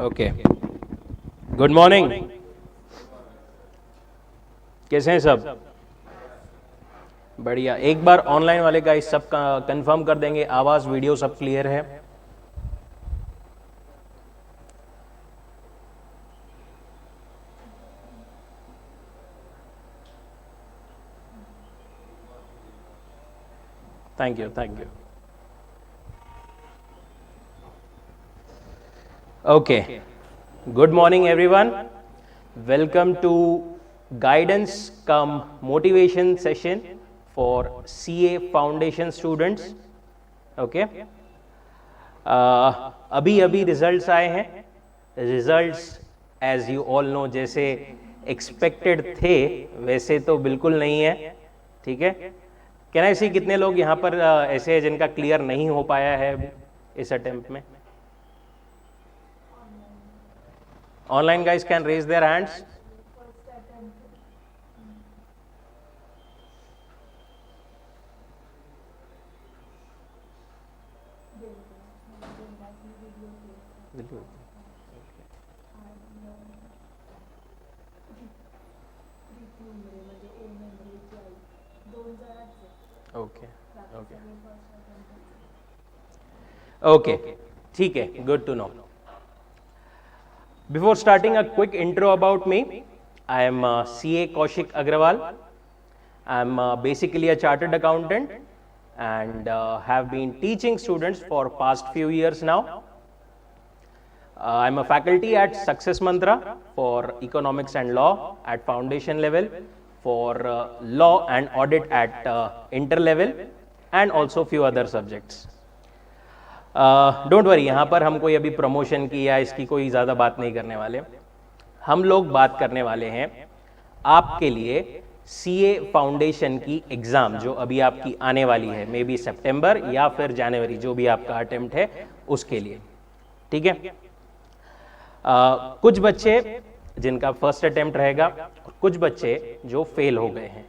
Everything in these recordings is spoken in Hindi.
Okay, good morning. कैसे हैं सब? बढ़िया। एक बार ऑनलाइन वाले का इस सब का कंफर्म कर देंगे, आवाज़ वीडियो सब क्लियर है? Thank you, thank you. Okay, good morning everyone. Welcome to guidance cum motivation session for CA foundation students. Okay, अभी अभी रिजल्ट्स आए हैं। Results as you all know जैसे एक्सपेक्टेड थे वैसे तो बिल्कुल नहीं है, ठीक है। कैन आई सी कितने लोग यहाँ पर ऐसे हैं जिनका क्लियर नहीं हो पाया है इस अटेम्प्ट में? Online guys can raise their hands. Okay okay okay, ठीक है, good to know. Before starting, a quick intro about me. I am CA Kaushik Agrawal. I am basically a chartered accountant and have been teaching students for past few years now. I am a faculty at Success Mantra for economics and law at foundation level, for law and audit at inter level, and also few other subjects. Don't worry, यहाँ पर हम कोई अभी प्रमोशन की या इसकी कोई ज़्यादा बात नहीं करने वाले। हम लोग बात करने वाले हैं आपके लिए सीए फाउंडेशन की एग्ज़ाम जो अभी आपकी आने वाली है, मे बी सितंबर या फिर जनवरी, जो भी आपका अटेम्प्ट है उसके लिए, ठीक है। कुछ बच्चे जिनका फर्स्ट अटेम्प्ट रहेगा और कुछ बच्चे जो फेल हो गए हैं,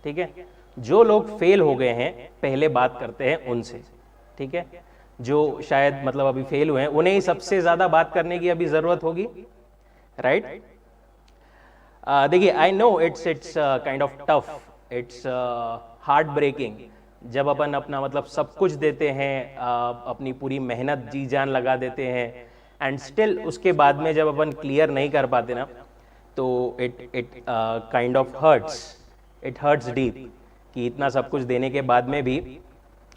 ठीक है। जो लोग फेल हो गए हैं पहले बात करते हैं उनसे, ठीक है। जो शायद मतलब अभी फेल हुए हैं उन्हें ही सबसे ज्यादा बात करने की अभी जरूरत होगी, राइट? देखिए, I know it's kind of tough, it's heartbreaking जब अपन अपना मतलब सब कुछ देते हैं, अपनी पूरी मेहनत जी जान लगा देते हैं एंड स्टिल उसके बाद में जब अपन क्लियर नहीं कर पाते ना, तो it kind of hurts, it hurts deep कि इतना सब कुछ देने के बाद में भी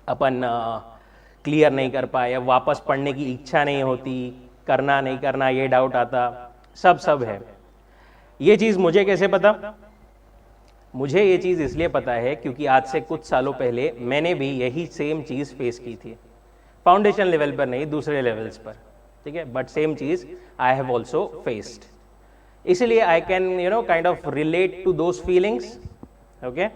अपन क्लियर नहीं कर पाए, या वापस पढ़ने की इच्छा नहीं होती, करना नहीं करना ये डाउट आता, सब है। ये चीज़ मुझे कैसे पता? मुझे ये चीज़ इसलिए पता है क्योंकि आज से कुछ सालों पहले मैंने भी यही सेम चीज़ फेस की थी, फाउंडेशन लेवल पर नहीं, दूसरे लेवल्स पर, ठीक है, बट सेम चीज़ आई हैव ऑल्सो फेस्ड। इसलिए I can kind of relate to those feelings, okay.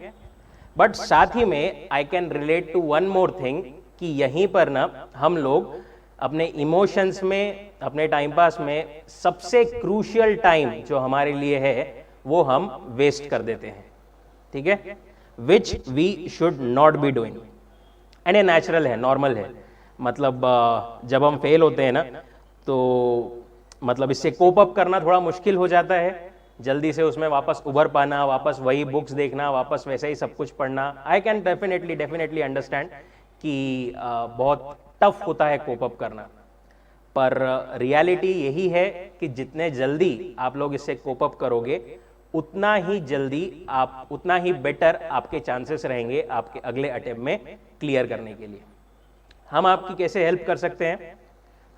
But साथ ही में I can relate to one more thing कि यहीं पर ना हम लोग अपने इमोशंस में, अपने टाइम पास में सबसे क्रूशियल टाइम जो हमारे लिए है वो हम वेस्ट कर देते हैं, ठीक है, which we should not be doing. And ये नेचुरल है, नॉर्मल है। मतलब जब हम फेल होते हैं ना तो मतलब इससे कोप अप करना थोड़ा मुश्किल हो जाता है, जल्दी से उसमें वापस उभर पाना, वापस वही बुक्स देखना, वापस वैसे ही सब कुछ पढ़ना। आई कैन डेफिनेटली अंडरस्टैंड कि बहुत टफ होता है कोप अप करना, पर रियलिटी यही है कि जितने जल्दी आप लोग इससे कोप अप करोगे उतना ही जल्दी आप, उतना ही बेटर आपके चांसेस रहेंगे आपके अगले अटेम्प्ट में क्लियर करने के लिए। हम आपकी कैसे हेल्प कर सकते हैं?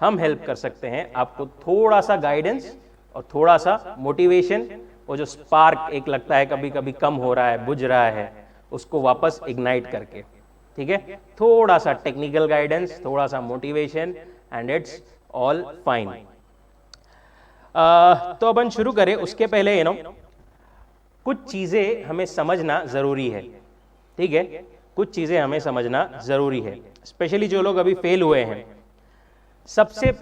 हम हेल्प कर सकते हैं आपको थोड़ा सा गाइडेंस और थोड़ा सा मोटिवेशन, वो जो स्पार्क एक लगता है कभी कभी कम हो रहा है, बुझ रहा है, उसको वापस इग्नाइट करके, ठीक है। थोड़ा सा टेक्निकल गाइडेंस, थोड़ा सा motivation and it's all fine. तो अपन शुरू करें उसके पहले कुछ चीजें हमें समझना जरूरी है, ठीक है। कुछ चीजें हमें समझना जरूरी है, स्पेशली जो लोग अभी फेल हुए हैं। सबसे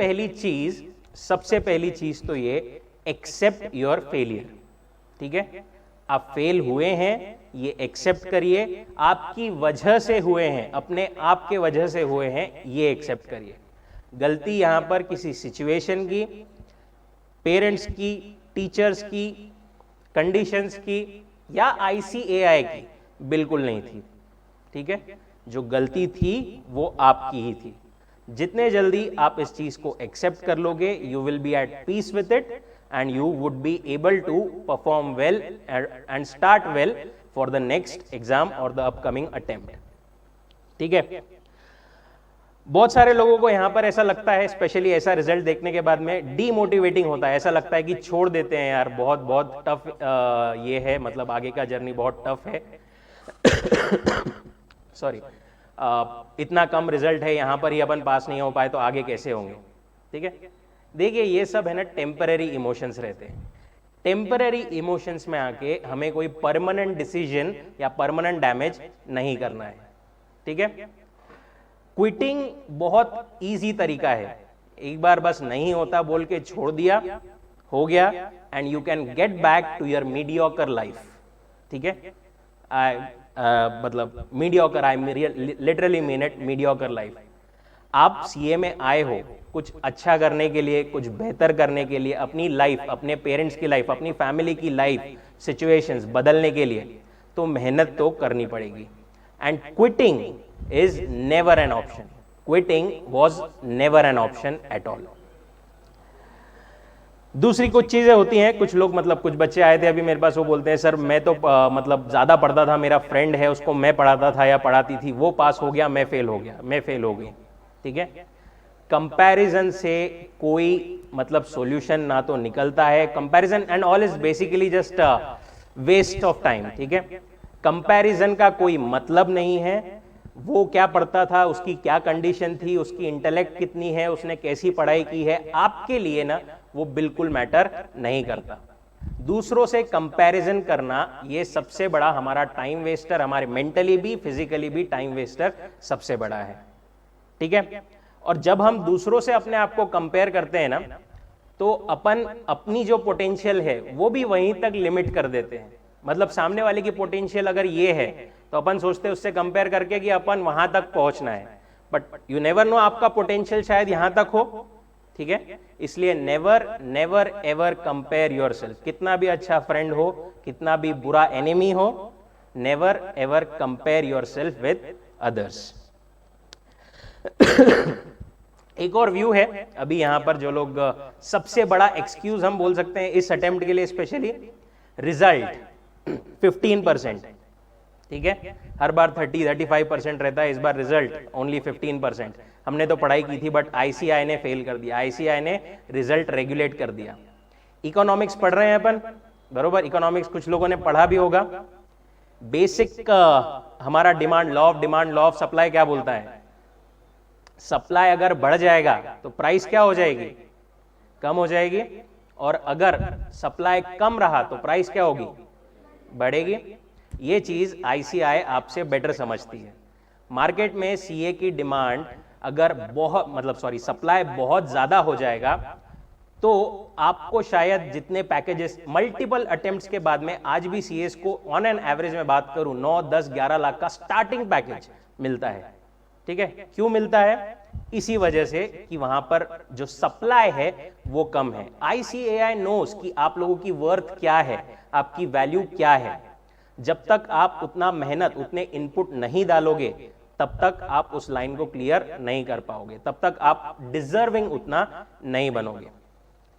पहली चीज तो ये, एक्सेप्ट योर फेलियर, ठीक है। आप फेल हुए हैं, ये एक्सेप्ट करिए। आपकी वजह से हुए हैं, अपने आप के वजह से हुए हैं, ये एक्सेप्ट करिए। गलती यहां पर किसी सिचुएशन की, पेरेंट्स की, टीचर्स की, कंडीशंस की या ICAI की बिल्कुल नहीं थी। ठीक है, जो गलती थी वो आपकी ही थी। जितने जल्दी आप इस चीज को एक्सेप्ट कर लोगे, you will be at peace with it and you would be able to perform well and start well for the next exam और द अपकमिंग अटेम्प्ट। ठीक है, बहुत सारे लोगों को यहां पर ऐसा लगता है, स्पेशली ऐसा रिजल्ट देखने के बाद में डीमोटिवेटिंग होता है, ऐसा लगता है कि छोड़ देते हैं यार, बहुत बहुत टफ ये है, मतलब आगे का जर्नी बहुत टफ है। सॉरी, इतना कम रिजल्ट है, यहां पर ही अपन पास नहीं हो पाए तो आगे कैसे होंगे। ठीक है, देखिए ये सब है ना टेम्पररी इमोशंस रहते हैं। टेम्पररी इमोशंस में आके हमें कोई परमानेंट डिसीजन या परमानेंट डैमेज नहीं करना है। ठीक है, क्विटिंग बहुत इजी तरीका है, एक बार बस नहीं होता बोल के छोड़ दिया, हो गया, and you can get back to your mediocre life. ठीक है, मतलब mediocre, I literally mean it, mediocre life. आप सीए में आए हो कुछ अच्छा करने के लिए, कुछ बेहतर करने के लिए, अपनी लाइफ, अपने पेरेंट्स की लाइफ, अपनी फैमिली की लाइफ सिचुएशंस बदलने के लिए, तो मेहनत तो करनी पड़ेगी। And quitting is never an option, quitting was never an option at all. दूसरी कुछ चीजें होती हैं, कुछ लोग, मतलब कुछ बच्चे आए थे अभी मेरे पास, वो बोलते हैं सर मैं तो मतलब ज्यादा पढ़ता था, मेरा फ्रेंड है उसको मैं पढ़ाता था या पढ़ाती थी, वो पास हो गया, मैं फेल हो गया, मैं फेल हो गई। ठीक है, कंपैरिजन से कोई मतलब सॉल्यूशन ना तो निकलता है। Comparison and all is basically just waste of time. ठीक है, कंपैरिजन का कोई मतलब नहीं है। वो क्या पढ़ता था, उसकी क्या कंडीशन थी, उसकी इंटेलेक्ट कितनी है, उसने कैसी पढ़ाई की है, आपके लिए ना वो बिल्कुल मैटर नहीं करता। दूसरों से कंपैरिजन करना ये सबसे बड़ा हमारा टाइम वेस्टर, हमारे मेंटली भी फिजिकली भी टाइम वेस्टर सबसे बड़ा है। ठीक है, और जब हम दूसरों से अपने आप को कंपेयर करते हैं ना, तो अपन अपनी जो पोटेंशियल है वो भी वहीं तक लिमिट कर देते हैं। मतलब सामने वाले की पोटेंशियल अगर ये है तो अपन सोचते हैं उससे कंपेयर करके कि अपन वहां तक पहुंचना है, बट यू नेवर नो, आपका पोटेंशियल शायद यहां तक हो। ठीक है, इसलिए never never ever compare yourself. कितना भी अच्छा फ्रेंड हो, कितना भी बुरा एनिमी हो, never ever compare yourself with others. एक और व्यू है अभी यहां पर, जो लोग सबसे बड़ा एक्सक्यूज हम बोल सकते हैं इस अटेम्प्ट के लिए, स्पेशली रिजल्ट 15%। ठीक है, हर बार 30-35% रहता है, इस बार रिजल्ट ओनली 15%। हमने तो पढ़ाई की थी बट ICAI ने फेल कर दिया, ICAI ने रिजल्ट रेगुलेट कर दिया। इकोनॉमिक्स पढ़ रहे हैं अपन, बरोबर, इकोनॉमिक्स कुछ लोगों ने पढ़ा भी होगा। बेसिक हमारा डिमांड लॉ ऑफ सप्लाई क्या बोलता है, सप्लाई अगर बढ़ जाएगा तो प्राइस क्या हो जाएगी, कम हो जाएगी, और अगर सप्लाई कम रहा तो प्राइस क्या होगी, बढ़ेगी। ये चीज ICAI आपसे बेटर समझती है। मार्केट में सीए की डिमांड अगर बहुत, मतलब सॉरी, सप्लाई बहुत ज्यादा हो जाएगा तो आपको शायद जितने पैकेजेस मल्टीपल अटेम्प्ट्स के बाद में आज भी सीएस को ऑन एन एवरेज में बात करूं 9, 10, 11 लाख का स्टार्टिंग पैकेज मिलता है। ठीक है, क्यों मिलता है, इसी वजह से कि वहां पर जो सप्लाई है वो कम है। ICAI नोस कि आप लोगों की वर्थ क्या है, आपकी वैल्यू क्या है। जब तक आप उतना मेहनत, उतने इनपुट नहीं डालोगे, तब तक आप उस लाइन को क्लियर नहीं कर पाओगे, तब तक आप डिजर्विंग उतना नहीं बनोगे।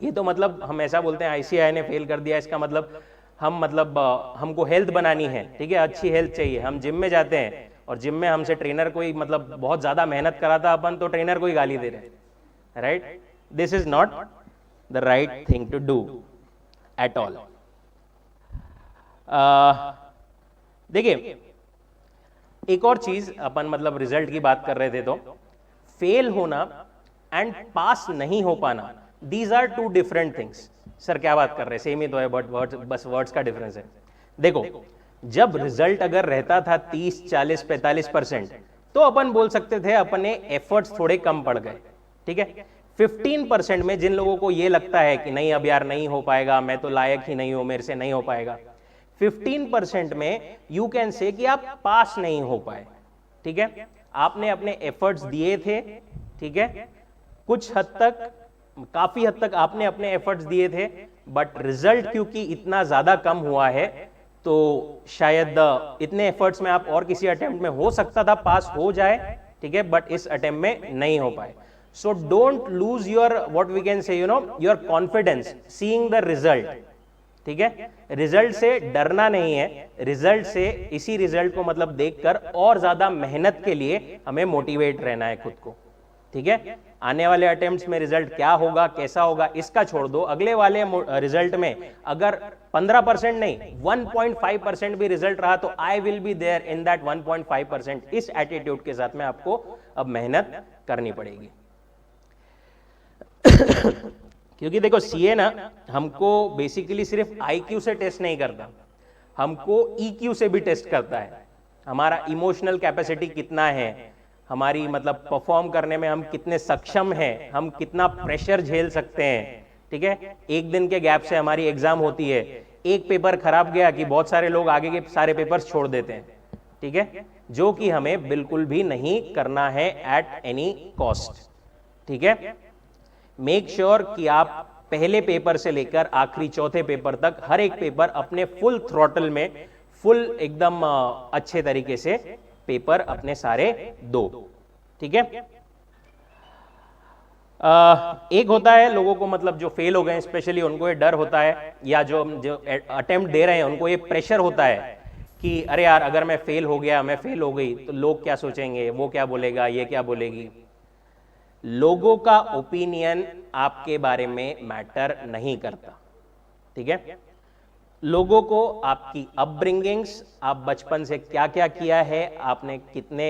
ये तो मतलब हम ऐसा बोलते हैं ICAI ने फेल कर दिया, इसका मतलब हम, मतलब हमको हेल्थ बनानी है, ठीक है, अच्छी हेल्थ चाहिए, हम जिम में जाते हैं और जिम में हमसे ट्रेनर कोई मतलब बहुत ज्यादा मेहनत कराता, अपन तो ट्रेनर को ही गाली दे रहे हैं, right. This is not the right thing to do at all. देखिए एक और चीज, अपन मतलब रिजल्ट की बात कर रहे थे, तो फेल होना एंड पास नहीं हो पाना, these are two different things. Sir क्या बात कर रहे हैं, सेम ही तो है, बट वर्ड्स, बस वर्ड्स का डिफरेंस है। देखो, जब रिजल्ट अगर रहता था 30, 40, 45%, तो अपन बोल सकते थे अपने एफर्ट्स थोड़े कम पड़ गए। ठीक है, 15% में जिन लोगों को ये लगता है कि नहीं अब यार नहीं हो पाएगा, मैं तो लायक ही नहीं हूं, मेरे से नहीं हो पाएगा, 15% में यू कैन से कि आप पास नहीं हो पाए। ठीक है, आपने अपने एफर्ट्स दिए थे, ठीक है, कुछ हद तक काफी हद तक आपने अपने एफर्ट्स दिए थे, बट रिजल्ट क्योंकि इतना ज्यादा कम हुआ है तो शायद इतने एफर्ट्स में आप और किसी अटेम्प्ट में हो सकता था पास हो जाए, ठीक है, बट इस अटेम्प्ट में नहीं हो पाए. So don't lose your what we can say your confidence seeing the result. ठीक है, रिजल्ट से डरना नहीं है, रिजल्ट से इसी रिजल्ट को मतलब देखकर और ज्यादा मेहनत के लिए हमें मोटिवेट रहना है खुद को. ठीक है, आने वाले अटेम्प्ट्स में रिजल्ट क्या होगा कैसा होगा इसका छोड़ दो, अगले वाले रिजल्ट में अगर 15% नहीं 1.5% भी रिजल्ट रहा तो I will be there in that 1.5%. इस एटीट्यूड के साथ में आपको अब मेहनत करनी पड़ेगी. क्योंकि देखो सीए ना हमको बेसिकली सिर्फ आईक्यू से टेस्ट नहीं करता, हमको ईक्यू से भी टेस्ट करता है. हमारा इमोशनल कैपेसिटी कितना है, हमारी मतलब परफॉर्म करने में हम कितने सक्षम हैं, हम कितना प्रेशर झेल सकते हैं. ठीक है, एक दिन के गैप से हमारी एग्जाम होती है, एक पेपर खराब गया कि बहुत सारे लोग आगे के सारे पेपर्स छोड़ देते हैं. ठीक है, जो कि हमें बिल्कुल भी नहीं करना है एट एनी कॉस्ट. ठीक है, मेक श्योर कि आप पहले पेपर से लेकर आखिरी चौथे पेपर तक हर एक पेपर अपने फुल थ्रॉटल में फुल एकदम अच्छे तरीके से पेपर अपने सारे दो. ठीक है, एक होता है लोगों को मतलब जो फेल हो गए स्पेशली उनको ये डर होता है, या जो अटेम्प्ट दे रहे हैं उनको ये प्रेशर होता है कि अरे यार अगर मैं फेल हो गया, मैं फेल हो गई तो लोग क्या सोचेंगे, वो क्या बोलेगा, ये क्या बोलेगी. लोगों का ओपिनियन आपके बारे में मैटर नहीं करता. ठीक है, लोगों को आपकी अपब्रिंगिंग्स, आप बचपन से क्या क्या किया है, आपने कितने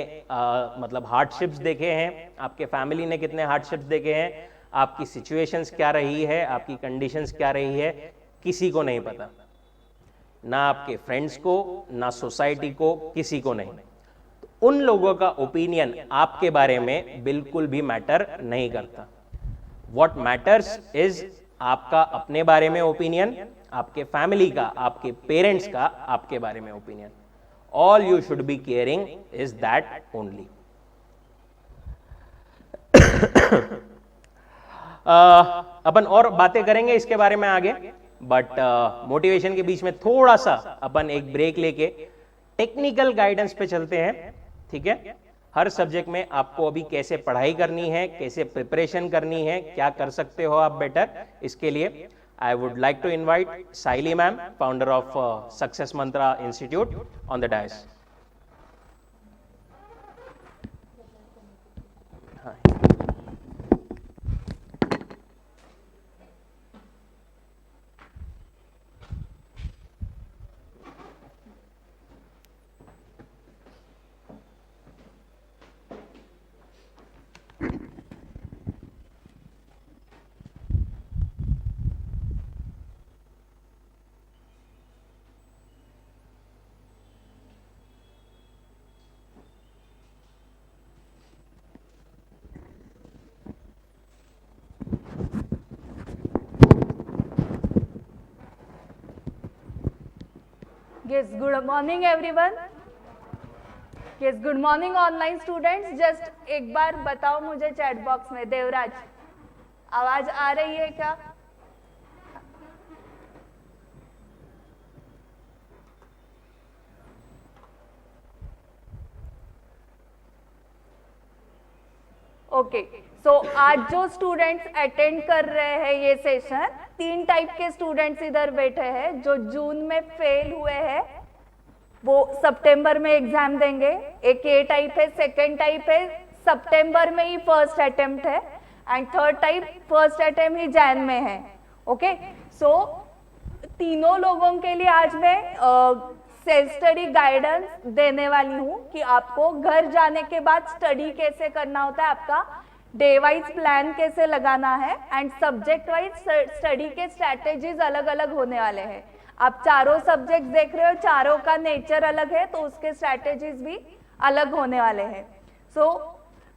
मतलब हार्डशिप्स देखे हैं, आपके फैमिली ने कितने हार्डशिप्स देखे हैं, आपकी सिचुएशंस क्या रही है, आपकी कंडीशंस क्या रही है, किसी को नहीं पता. ना आपके फ्रेंड्स को, ना सोसाइटी को, किसी को नहीं. तो उन लोगों का ओपिनियन आपके बारे में बिल्कुल भी मैटर नहीं करता. व्हाट मैटर्स इज आपका अपने बारे में ओपिनियन, आपके फैमिली का, आपके पेरेंट्स का आपके बारे में opinion. All you should be caring is that only. अपन और बातें करेंगे इसके बारे में आगे, बट मोटिवेशन के बीच में थोड़ा सा अपन एक ब्रेक लेके टेक्निकल गाइडेंस पे चलते हैं. ठीक है, हर सब्जेक्ट में आपको अभी कैसे पढ़ाई करनी है, कैसे प्रिपरेशन करनी है, क्या कर सकते हो आप बेटर, इसके लिए I would like to invite Saili ma'am, founder of Success Mantra Institute, on the dais. Hi. Yes, good morning everyone. Yes, good morning online students. Just एक बार बताओ मुझे चैट बॉक्स में, देवराज आवाज आ रही है क्या? ओके, सो आज जो स्टूडेंट्स अटेंड कर रहे हैं ये सेशन, 3 टाइप के स्टूडेंट्स इधर बैठे हैं. जो जून में फेल हुए हैं वो सितंबर में एग्जाम देंगे. एक ये टाइप है. सेकंड टाइप है सितंबर में ही फर्स्ट अटेम्प्ट है, and third type first attempt ही जैन में है. ओके, सो तीनों लोगों के लिए आज मैं सेल्फ स्टडी गाइडेंस देने वाली हूँ कि आपको घर जाने के बाद स्टडी कैसे करना होता है, आपका डे वाइज प्लान कैसे लगाना है, एंड सब्जेक्ट वाइज स्टडी के स्ट्रैटेजीज अलग अलग होने वाले हैं. आप चारों सब्जेक्ट देख रहे हो, चारों का नेचर अलग है तो उसके स्ट्रैटेजीज भी अलग होने वाले हैं. So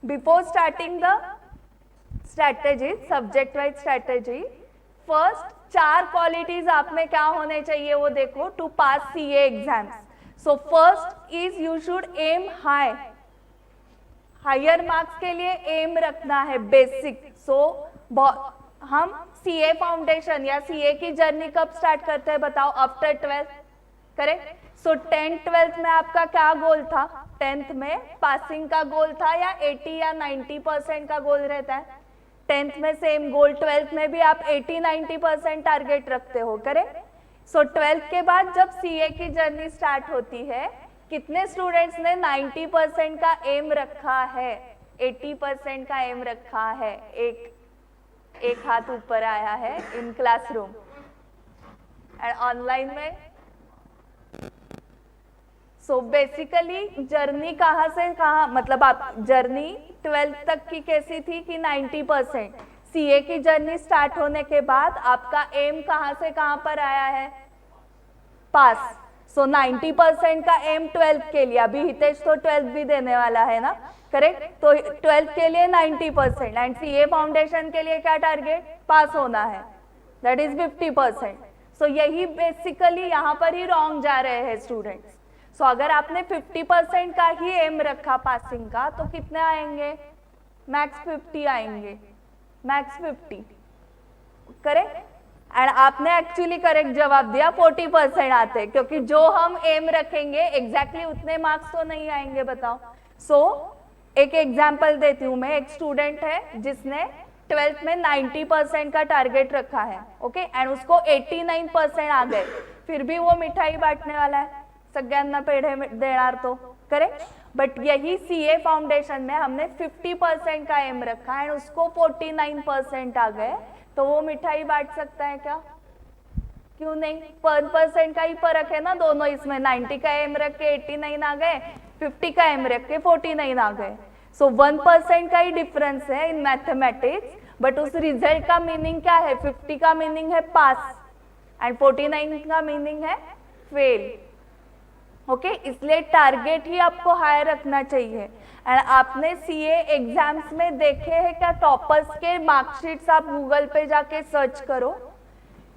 before starting the strategy, subject wise strategy, first 4 qualities आप में क्या होने चाहिए वो देखो to pass CA exams. So first is you should aim high. Higher marks के लिए एम रखना है बेसिक. सो हम सीए फाउंडेशन या सीए की जर्नी कब स्टार्ट करते हैं बताओ? After 12th, correct? सो 10th 12th में आपका क्या गोल था? 10th में पासिंग का गोल था या 80 या 90% का गोल रहता है? 10th में सेम गोल, 12th में भी आप 80-90% टारगेट रखते हो, करेक्ट? सो 12th के बाद जब सीए की जर्नी स्टार्ट होती है, कितने स्टूडेंट्स ने 90% का एम रखा है, 80% का एम रखा है? एक हाथ ऊपर आया है इन क्लासरूम। एंड ऑनलाइन में? सो बेसिकली जर्नी कहाँ से कहाँ, मतलब आप जर्नी 12th तक की कैसी थी कि 90%? सीए की जर्नी स्टार्ट होने के बाद आपका एम कहाँ से कहाँ पर आया है? पास। सो 90% का एम 12th के लिए, अभी हितेश तो 12th भी देने वाला है ना, करेक्ट? तो 12th के लिए 90% एंड सीए फाउंडेशन के लिए क्या टारगेट? पास होना है, दैट इज 50%। सो यही बेसिकली यहाँ पर ही रॉन्ग जा रहे हैं स्टूडेंट्स। सो अगर आपने 50% का ही एम रखा पासिंग का, तो कितने आएंगे? मैक्स 50 आएंगे, मैक्स 50, करेक्ट? एंड आपने एक्चुअली करेक्ट जवाब दिया, 40% आते, क्योंकि जो हम एम रखेंगे एग्जैक्टली उतने मार्क्स तो नहीं आएंगे, बताओ। सो एक एग्जाम्पल देती हूँ मैं। एक स्टूडेंट है जिसने 12th में 90% का टारगेट रखा है, ओके? एंड उसको 89% आ गए, फिर भी वो मिठाई बांटने वाला है, सगळ्यांना पेढे देणार तो, करेक्ट? बट यही सीए फाउंडेशन में हमने 50% का एम रखा है, उसको 49% आ गए, तो वो मिठाई बांट सकता है क्या? क्यों नहीं? 1% का ही फर्क है ना दोनों इसमें। 90 का एम रख के 89 आ गए, 50 का एम रख के 49 आ गए। सो 1% का ही डिफरेंस है इन मैथमेटिक्स, बट उस रिजल्ट का मीनिंग क्या है? 50 का मीनिंग है पास एंड 49 का मीनिंग है फेल, ओके? इसलिए टारगेट ही आपको हाई रखना चाहिए। एंड आपने सीए एग्जाम्स में देखे हैं क्या? टॉपर्स के मार्कशीट्स आप गूगल पे जाके सर्च करो,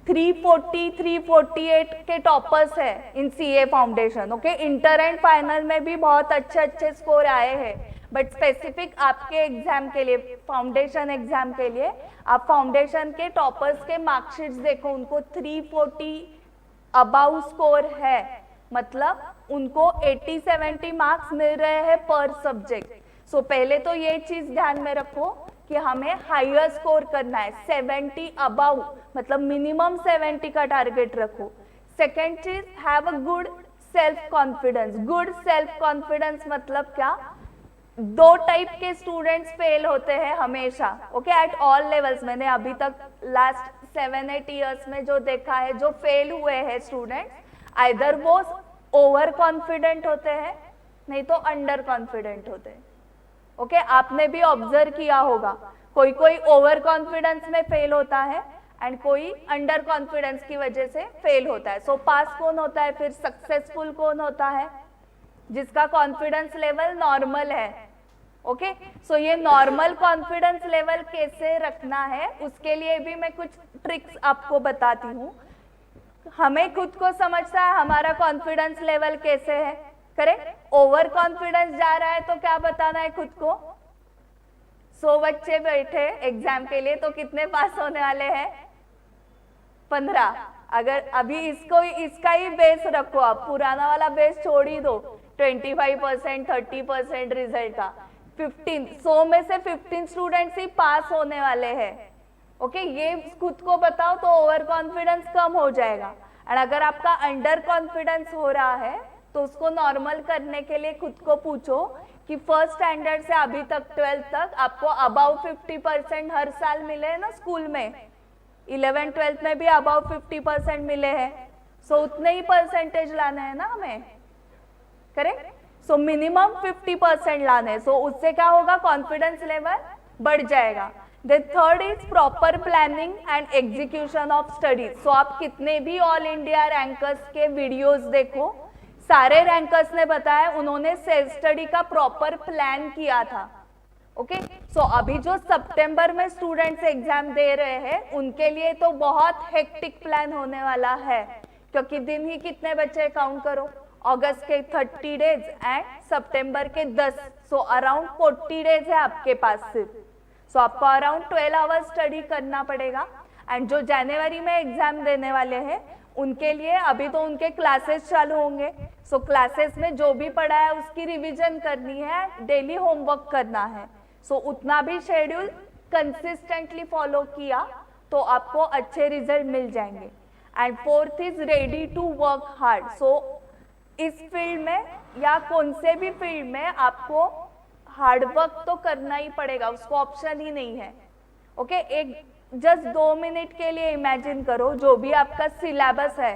340, 348 के टॉपर्स है इन CA foundation, okay? Inter and final में भी बहुत अच्छे अच्छे स्कोर आए हैं, बट स्पेसिफिक आपके एग्जाम के लिए, फाउंडेशन एग्जाम के लिए, आप फाउंडेशन के टॉपर्स के मार्कशीट्स देखो, उनको 340 अबाउ स्कोर है, मतलब उनको 80-70 मार्क्स मिल रहे हैं पर सब्जेक्ट। सो पहले तो ये चीज ध्यान में रखो कि हमें हायर स्कोर करना है, 70 अबाउ, मतलब मिनिमम 70 का टारगेट रखो। सेकेंड चीज, have a good self confidence. Good self confidence मतलब क्या? दो टाइप के स्टूडेंट्स फेल होते हैं हमेशा, ओके? At all levels. मैंने अभी तक लास्ट 7-8 ईयर्स में जो देखा है, जो फेल हुए हैं स्टूडेंट्स, आइदर वो ओवर कॉन्फिडेंट होते हैं, नहीं तो अंडर कॉन्फिडेंट होते हैं, ओके? आपने भी ऑब्जर्व किया होगा, कोई कोई ओवर कॉन्फिडेंस में फेल होता है एंड कोई अंडर कॉन्फिडेंस की वजह से फेल होता है। सो पास कौन होता है फिर? सक्सेसफुल कौन होता है? जिसका कॉन्फिडेंस लेवल नॉर्मल है, ओके? सो ये नॉर्मल कॉन्फिडेंस लेवल कैसे रखना है, उसके लिए भी मैं कुछ ट्रिक्स आपको बताती हूँ। हमें खुद को समझता है हमारा कॉन्फिडेंस लेवल कैसे है, करेक्ट? ओवर कॉन्फिडेंस जा रहा है तो क्या बताना है खुद को? 100 बच्चे बैठे एग्जाम के लिए, तो कितने पास होने वाले हैं? 15। अगर अभी इसका ही बेस रखो, आप पुराना वाला बेस छोड़ ही दो, 25%, 30% रिजल्ट का, 100 में से 15 स्टूडेंट्स ही पास होने वाले हैं, ओके? ये खुद को बताओ तो ओवर कॉन्फिडेंस कम हो जाएगा। एंड अगर आपका अंडर कॉन्फिडेंस हो रहा है, तो उसको नॉर्मल करने के लिए खुद को पूछो कि फर्स्ट स्टैंडर्ड से अभी तक 12th तक आपको अबाउ 50% हर साल मिले हैं ना स्कूल में, 11th 12th में भी अबाउ 50% मिले हैं। सो उतने ही परसेंटेज लाने हैं ना हमें, करेक्ट? सो मिनिमम 50% लाने, सो उससे क्या होगा? कॉन्फिडेंस लेवल बढ़ जाएगा। The third is proper planning and execution of studies. So आप कितने भी ऑल इंडिया रैंकर्स के वीडियोस देखो, सारे रैंकर्स ने बताया उन्होंने सेल्फ स्टडी का प्रॉपर प्लान किया था, ओके? सो अभी जो सितंबर में स्टूडेंट्स एग्जाम दे रहे हैं, उनके लिए तो बहुत हेक्टिक प्लान होने वाला है, क्योंकि दिन ही कितने बच्चे काउंट करो, अगस्त के 30 डेज एंड सितंबर के 10, सो अराउंड 40 डेज है आपके पास सिर्फ। सो आपको अराउंड 12 आवर्स स्टडी करना पड़ेगा। एंड जो जनवरी में एग्जाम देने वाले हैं उनके लिए अभी तो उनके क्लासेस चालू होंगे, सो क्लासेस में जो भी पढ़ा है उसकी रिवीजन करनी है, डेली होमवर्क करना है। सो उतना भी शेड्यूल कंसिस्टेंटली फॉलो किया तो आपको अच्छे रिजल्ट मिल जाएंगे। And fourth is ready to work hard. So इस फील्ड में या कौन से भी फील्ड में आपको हार्ड वर्क तो करना ही पड़ेगा, उसको ऑप्शन ही नहीं है। ओके, एक जस्ट 2 मिनट के लिए इमेजिन करो, जो भी आपका सिलेबस है,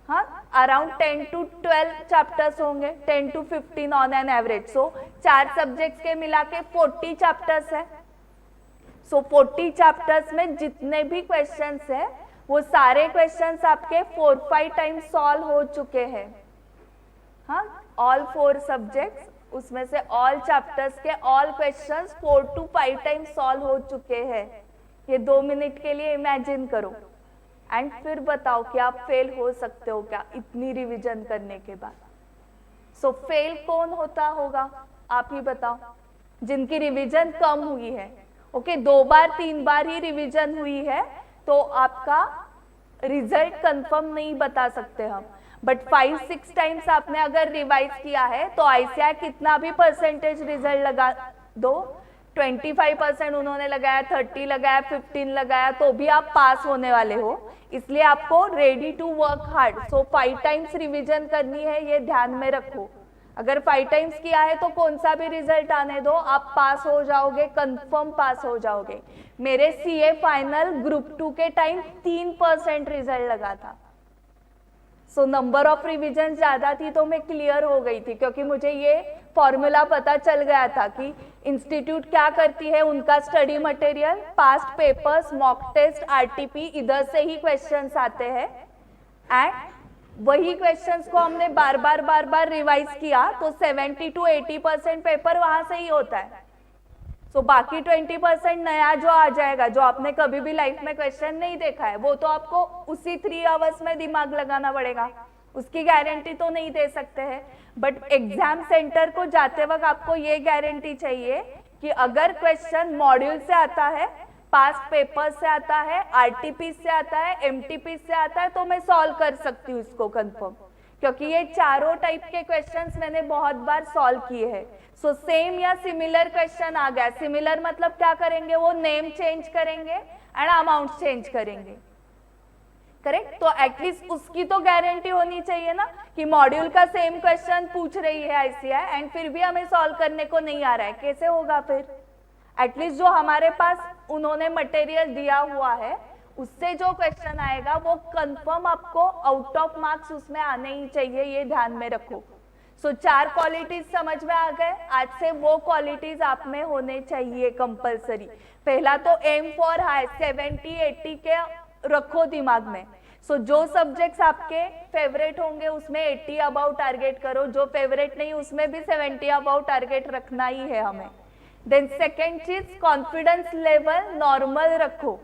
हाँ, अराउंड 10 to 12 चैप्टर्स होंगे, 10 to 15 on an average. So 4 subjects के मिला के 40 चैप्टर्स है। सो 40 चैप्टर्स में जितने भी क्वेश्चंस है वो सारे क्वेश्चंस आपके 4-5 टाइम्स सॉल्व हो चुके हैं, हाँ, ऑल 4 सब्जेक्ट्स, उसमें से ऑल चैप्टर्स के all questions 4 to 5 times solve हो चुके हैं। ये 2 मिनट के लिए इमेजिन करो एंड फिर बताओ कि आप फेल हो सकते हो क्या इतनी रिवीजन करने के बाद। सो फेल कौन होता होगा आप ही बताओ, जिनकी रिवीजन कम हुई है। ओके, 2 बार 3 बार ही रिवीजन हुई है तो आपका रिजल्ट कंफर्म नहीं बता सकते हम, बट 5-6 टाइम्स आपने अगर रिवाइज किया है तो आईसीआई कितना भी परसेंटेज रिजल्ट लगा दो, 25% उन्होंने लगाया, 30 लगाया, 15 लगाया, तो भी आप पास होने वाले हो। इसलिए आपको ready to work hard. So 5 times revision करनी है, ये ध्यान में रखो। अगर 5 टाइम्स किया है तो कौन सा भी रिजल्ट आने दो, आप पास हो जाओगे, कंफर्म पास हो जाओगे। मेरे सीए फाइनल ग्रुप 2 के टाइम 3% रिजल्ट लगा था। सो नंबर ऑफ रिवीजन ज्यादा थी तो मैं क्लियर हो गई थी, क्योंकि मुझे ये फॉर्मूला पता चल गया था कि इंस्टीट्यूट क्या करती है, उनका study material, past papers, mock test, RTP, इधर से ही क्वेश्चंस आते हैं एंड वही क्वेश्चंस को हमने बार बार रिवाइज किया तो 70 to 80% पेपर वहां से ही होता है। सो बाकी 20% नया जो आ जाएगा, जो आपने कभी भी लाइफ में क्वेश्चन नहीं देखा है, वो तो आपको उसी 3 आवर्स में दिमाग लगाना पड़ेगा, उसकी गारंटी तो नहीं दे सकते हैं। बट एग्जाम सेंटर को जाते वक्त आपको ये गारंटी चाहिए कि अगर क्वेश्चन मॉड्यूल से आता है, पास्ट पेपर से आता है, आरटीपी से आता है, एमटीपी से आता है, तो मैं सॉल्व कर सकती हूँ इसको कंफर्म, क्योंकि ये चारों टाइप के क्वेश्चंस मैंने बहुत बार सॉल्व किए हैं। सो सेम या सिमिलर क्वेश्चन आ गया, सिमिलर मतलब क्या करेंगे, वो नेम चेंज करेंगे एंड अमाउंट चेंज करेंगे, करेक्ट। तो एटलीस्ट उसकी तो गारंटी होनी चाहिए ना कि मॉड्यूल का सेम क्वेश्चन पूछ रही है आईसीआई एंड फिर भी हमें सॉल्व करने को नहीं आ रहा है, कैसे होगा फिर। एटलीस्ट जो हमारे पास उन्होंने मटेरियल दिया हुआ है उससे जो क्वेश्चन आएगा वो कंफर्म आपको आउट ऑफ मार्क्स उसमें आने ही चाहिए, ये ध्यान में रखो। सो 4 क्वालिटीज समझ में आ गए, आज से वो क्वालिटीज आप में होने चाहिए कंपलसरी। पहला तो एम फॉर हाई, 70-80 के रखो दिमाग में। सो जो सब्जेक्ट्स आपके फेवरेट होंगे उसमें 80 अबाउट टारगेट करो, जो फेवरेट नहीं उसमें भी 70 अबाउट टारगेट रखना ही है हमें। देन सेकेंड चीज, कॉन्फिडेंस लेवल नॉर्मल रखो।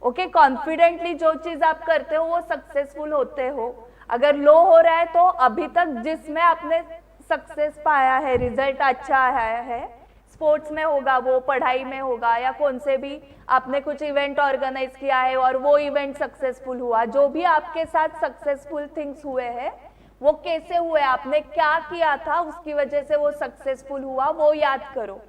ओके, कॉन्फिडेंटली जो चीज आप करते हो वो सक्सेसफुल होते हो। अगर लो हो रहा है तो अभी तक जिसमें आपने सक्सेस पाया है, रिजल्ट अच्छा आया है, स्पोर्ट्स में होगा, वो पढ़ाई में होगा, या कौन से भी आपने कुछ इवेंट ऑर्गेनाइज किया है और वो इवेंट सक्सेसफुल हुआ, जो भी आपके साथ सक्सेसफुल थिंग्स हुए हैं वो कैसे हुए, आपने क्या किया था उसकी वजह से वो सक्सेसफुल हुआ, वो याद करो।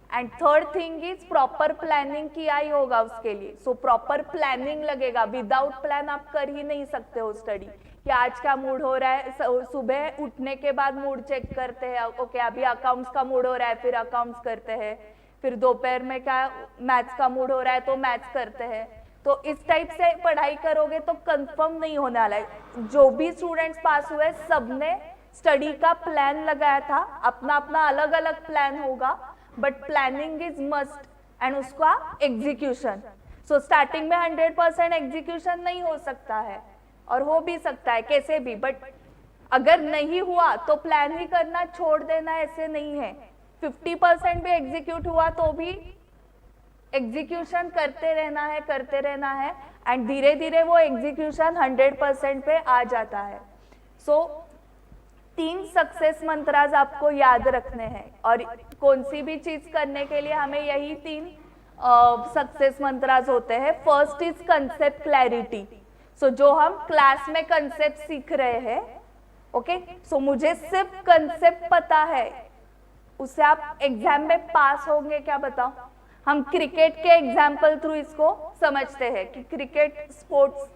And third thing is proper planning किया ही होगा उसके लिए। सो प्रॉपर प्लानिंग लगेगा, विदाउट प्लान आप कर ही नहीं सकते हो स्टडी। कि आज का मूड हो रहा है, सुबह उठने के बाद मूड चेक करते हैं, ओके अभी अकाउंट्स का मूड हो रहा है फिर अकाउंट्स करते हैं, फिर दोपहर में क्या मैथ्स का मूड हो रहा है तो मैथ्स करते हैं। तो इस टाइप से पढ़ाई करोगे तो कंफर्म नहीं होने वाला है। जो भी स्टूडेंट्स पास हुए सबने स्टडी का प्लान लगाया था, अपना अपना अलग अलग प्लान होगा, but planning is must and उसका एग्जीक्यूशन। सो स्टार्टिंग में 100% एग्जीक्यूशन नहीं हो सकता है, और हो भी सकता है कैसे भी, बट अगर नहीं हुआ तो प्लान ही करना छोड़ देना ऐसे नहीं है। 50% भी एग्जीक्यूट हुआ तो भी एग्जीक्यूशन करते रहना है एंड धीरे धीरे वो एग्जीक्यूशन 100% पे आ जाता है। सो 3 सक्सेस मंत्रास आपको याद रखने हैं, और कौन सी भी चीज करने के लिए हमें यही 3 सक्सेस मंत्रास होते हैं। First is concept clarity. So जो हम क्लास में कंसेप्ट सीख रहे हैं, ओके, सो मुझे सिर्फ कंसेप्ट पता है, उससे आप एग्जाम में पास होंगे क्या बताओ? हम क्रिकेट के एग्जाम्पल थ्रू इसको समझते हैं कि क्रिकेट स्पोर्ट्स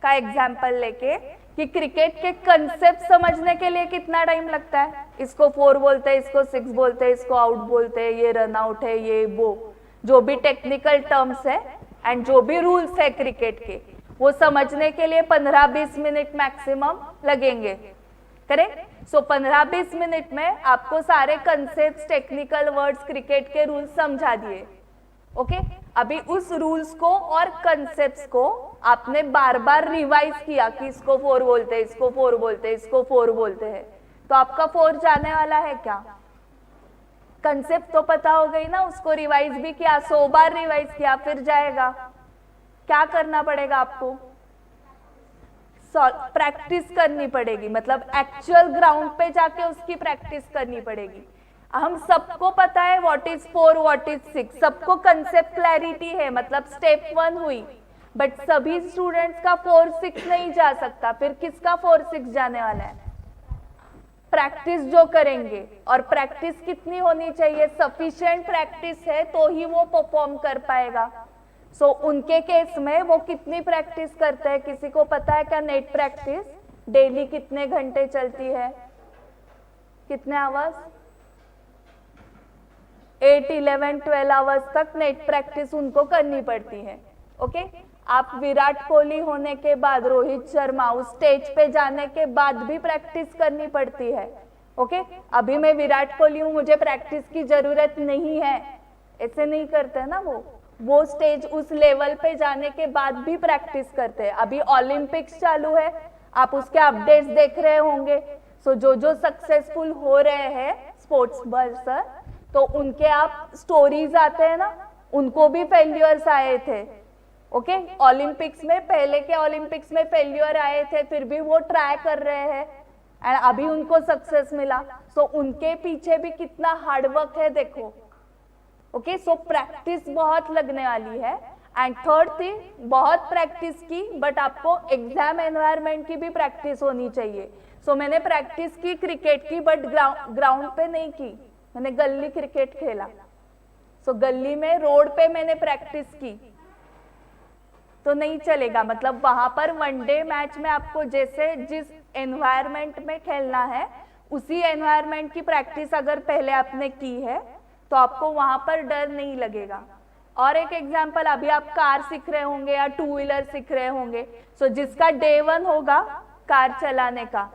का एग्जाम्पल लेके कि क्रिकेट के कंसेप्ट समझने के लिए कितना टाइम लगता है। इसको 4 बोलते हैं, इसको 6 बोलते हैं, इसको आउट बोलते हैं, ये रन आउट है, ये वो जो भी टेक्निकल टर्म्स है एंड जो भी रूल्स है क्रिकेट के, वो समझने के लिए 15-20 मिनट मैक्सिमम लगेंगे, करेक्ट? सो 15-20 मिनट में आपको सारे कंसेप्ट, टेक्निकल वर्ड्स, क्रिकेट के रूल्स समझा दिए, ओके? अभी उस रूल्स को और कंसेप्ट्स को आपने बार बार रिवाइज किया कि इसको 4 बोलते हैं, इसको 4 बोलते हैं, इसको 4 बोलते हैं, तो आपका 4 जाने वाला है क्या? कंसेप्ट तो पता हो गई ना, उसको रिवाइज भी किया, 100 बार रिवाइज किया, फिर जाएगा। क्या करना पड़ेगा आपको? प्रैक्टिस करनी पड़ेगी, मतलब एक्चुअल ग्राउंड पे जाके उसकी प्रैक्टिस करनी पड़ेगी। हम सबको पता है व्हाट इज 4, व्हाट इज 6, सबको कंसेप्ट क्लैरिटी है, मतलब स्टेप 1 हुई, बट सभी स्टूडेंट्स का 4-6 नहीं जा सकता। फिर किसका 4-6 जाने वाला है? प्रैक्टिस जो करेंगे, और प्रैक्टिस कितनी होनी चाहिए? सफिशिएंट प्रैक्टिस है तो ही वो परफॉर्म कर पाएगा। सो उनके केस में वो कितनी प्रैक्टिस करते हैं, किसी को पता है क्या? नेट प्रैक्टिस डेली कितने घंटे चलती है? कितने आवर्स? 8, 11, 12 आवर्स तक नेट प्रैक्टिस उनको करनी पड़ती है, ओके? आप विराट कोहली होने के बाद, रोहित शर्मा, उस स्टेज पे जाने के बाद भी प्रैक्टिस करनी पड़ती है, ओके? अभी मैं विराट कोहली हूँ, मुझे प्रैक्टिस की जरूरत नहीं है, ऐसे नहीं करते ना वो स्टेज, उस लेवल पे जाने के बाद भी प्रैक्टिस करते हैं। अभी ओलंपिक्स चालू है, आप उसके अपडेट्स देख रहे होंगे। सो जो सक्सेसफुल हो रहे हैं स्पोर्ट्स पर्सन, तो उनके आप स्टोरीज आते हैं ना, उनको भी फेल्यूर्स आए थे, ओके? ओलंपिक्स में, पहले के ओलंपिक्स में फेल्यूर आए थे, फिर भी वो ट्राई कर रहे हैं एंड अभी उनको सक्सेस मिला। सो उनके पीछे भी कितना हार्डवर्क है देखो, ओके? सो प्रैक्टिस बहुत लगने वाली है। एंड थर्ड थिंग, बहुत प्रैक्टिस की, बट आपको एग्जाम एनवायरनमेंट की भी प्रैक्टिस होनी चाहिए। सो मैंने प्रैक्टिस की क्रिकेट की, बट ग्राउंड पे नहीं की, मैंने गली क्रिकेट खेला। सो गली में, रोड पे मैंने प्रैक्टिस की, तो नहीं चलेगा। मतलब वहां पर वनडे मैच में आपको जैसे जिस एनवायरनमेंट में खेलना है, उसी एनवायरनमेंट की प्रैक्टिस अगर पहले आपने की है, तो आपको वहां पर डर नहीं लगेगा। और एक एग्जांपल, अभी आप कार सीख रहे होंगे या 2 व्हीलर सीख रहे होंगे, सो जिसका डे 1 होगा कार चलाने का,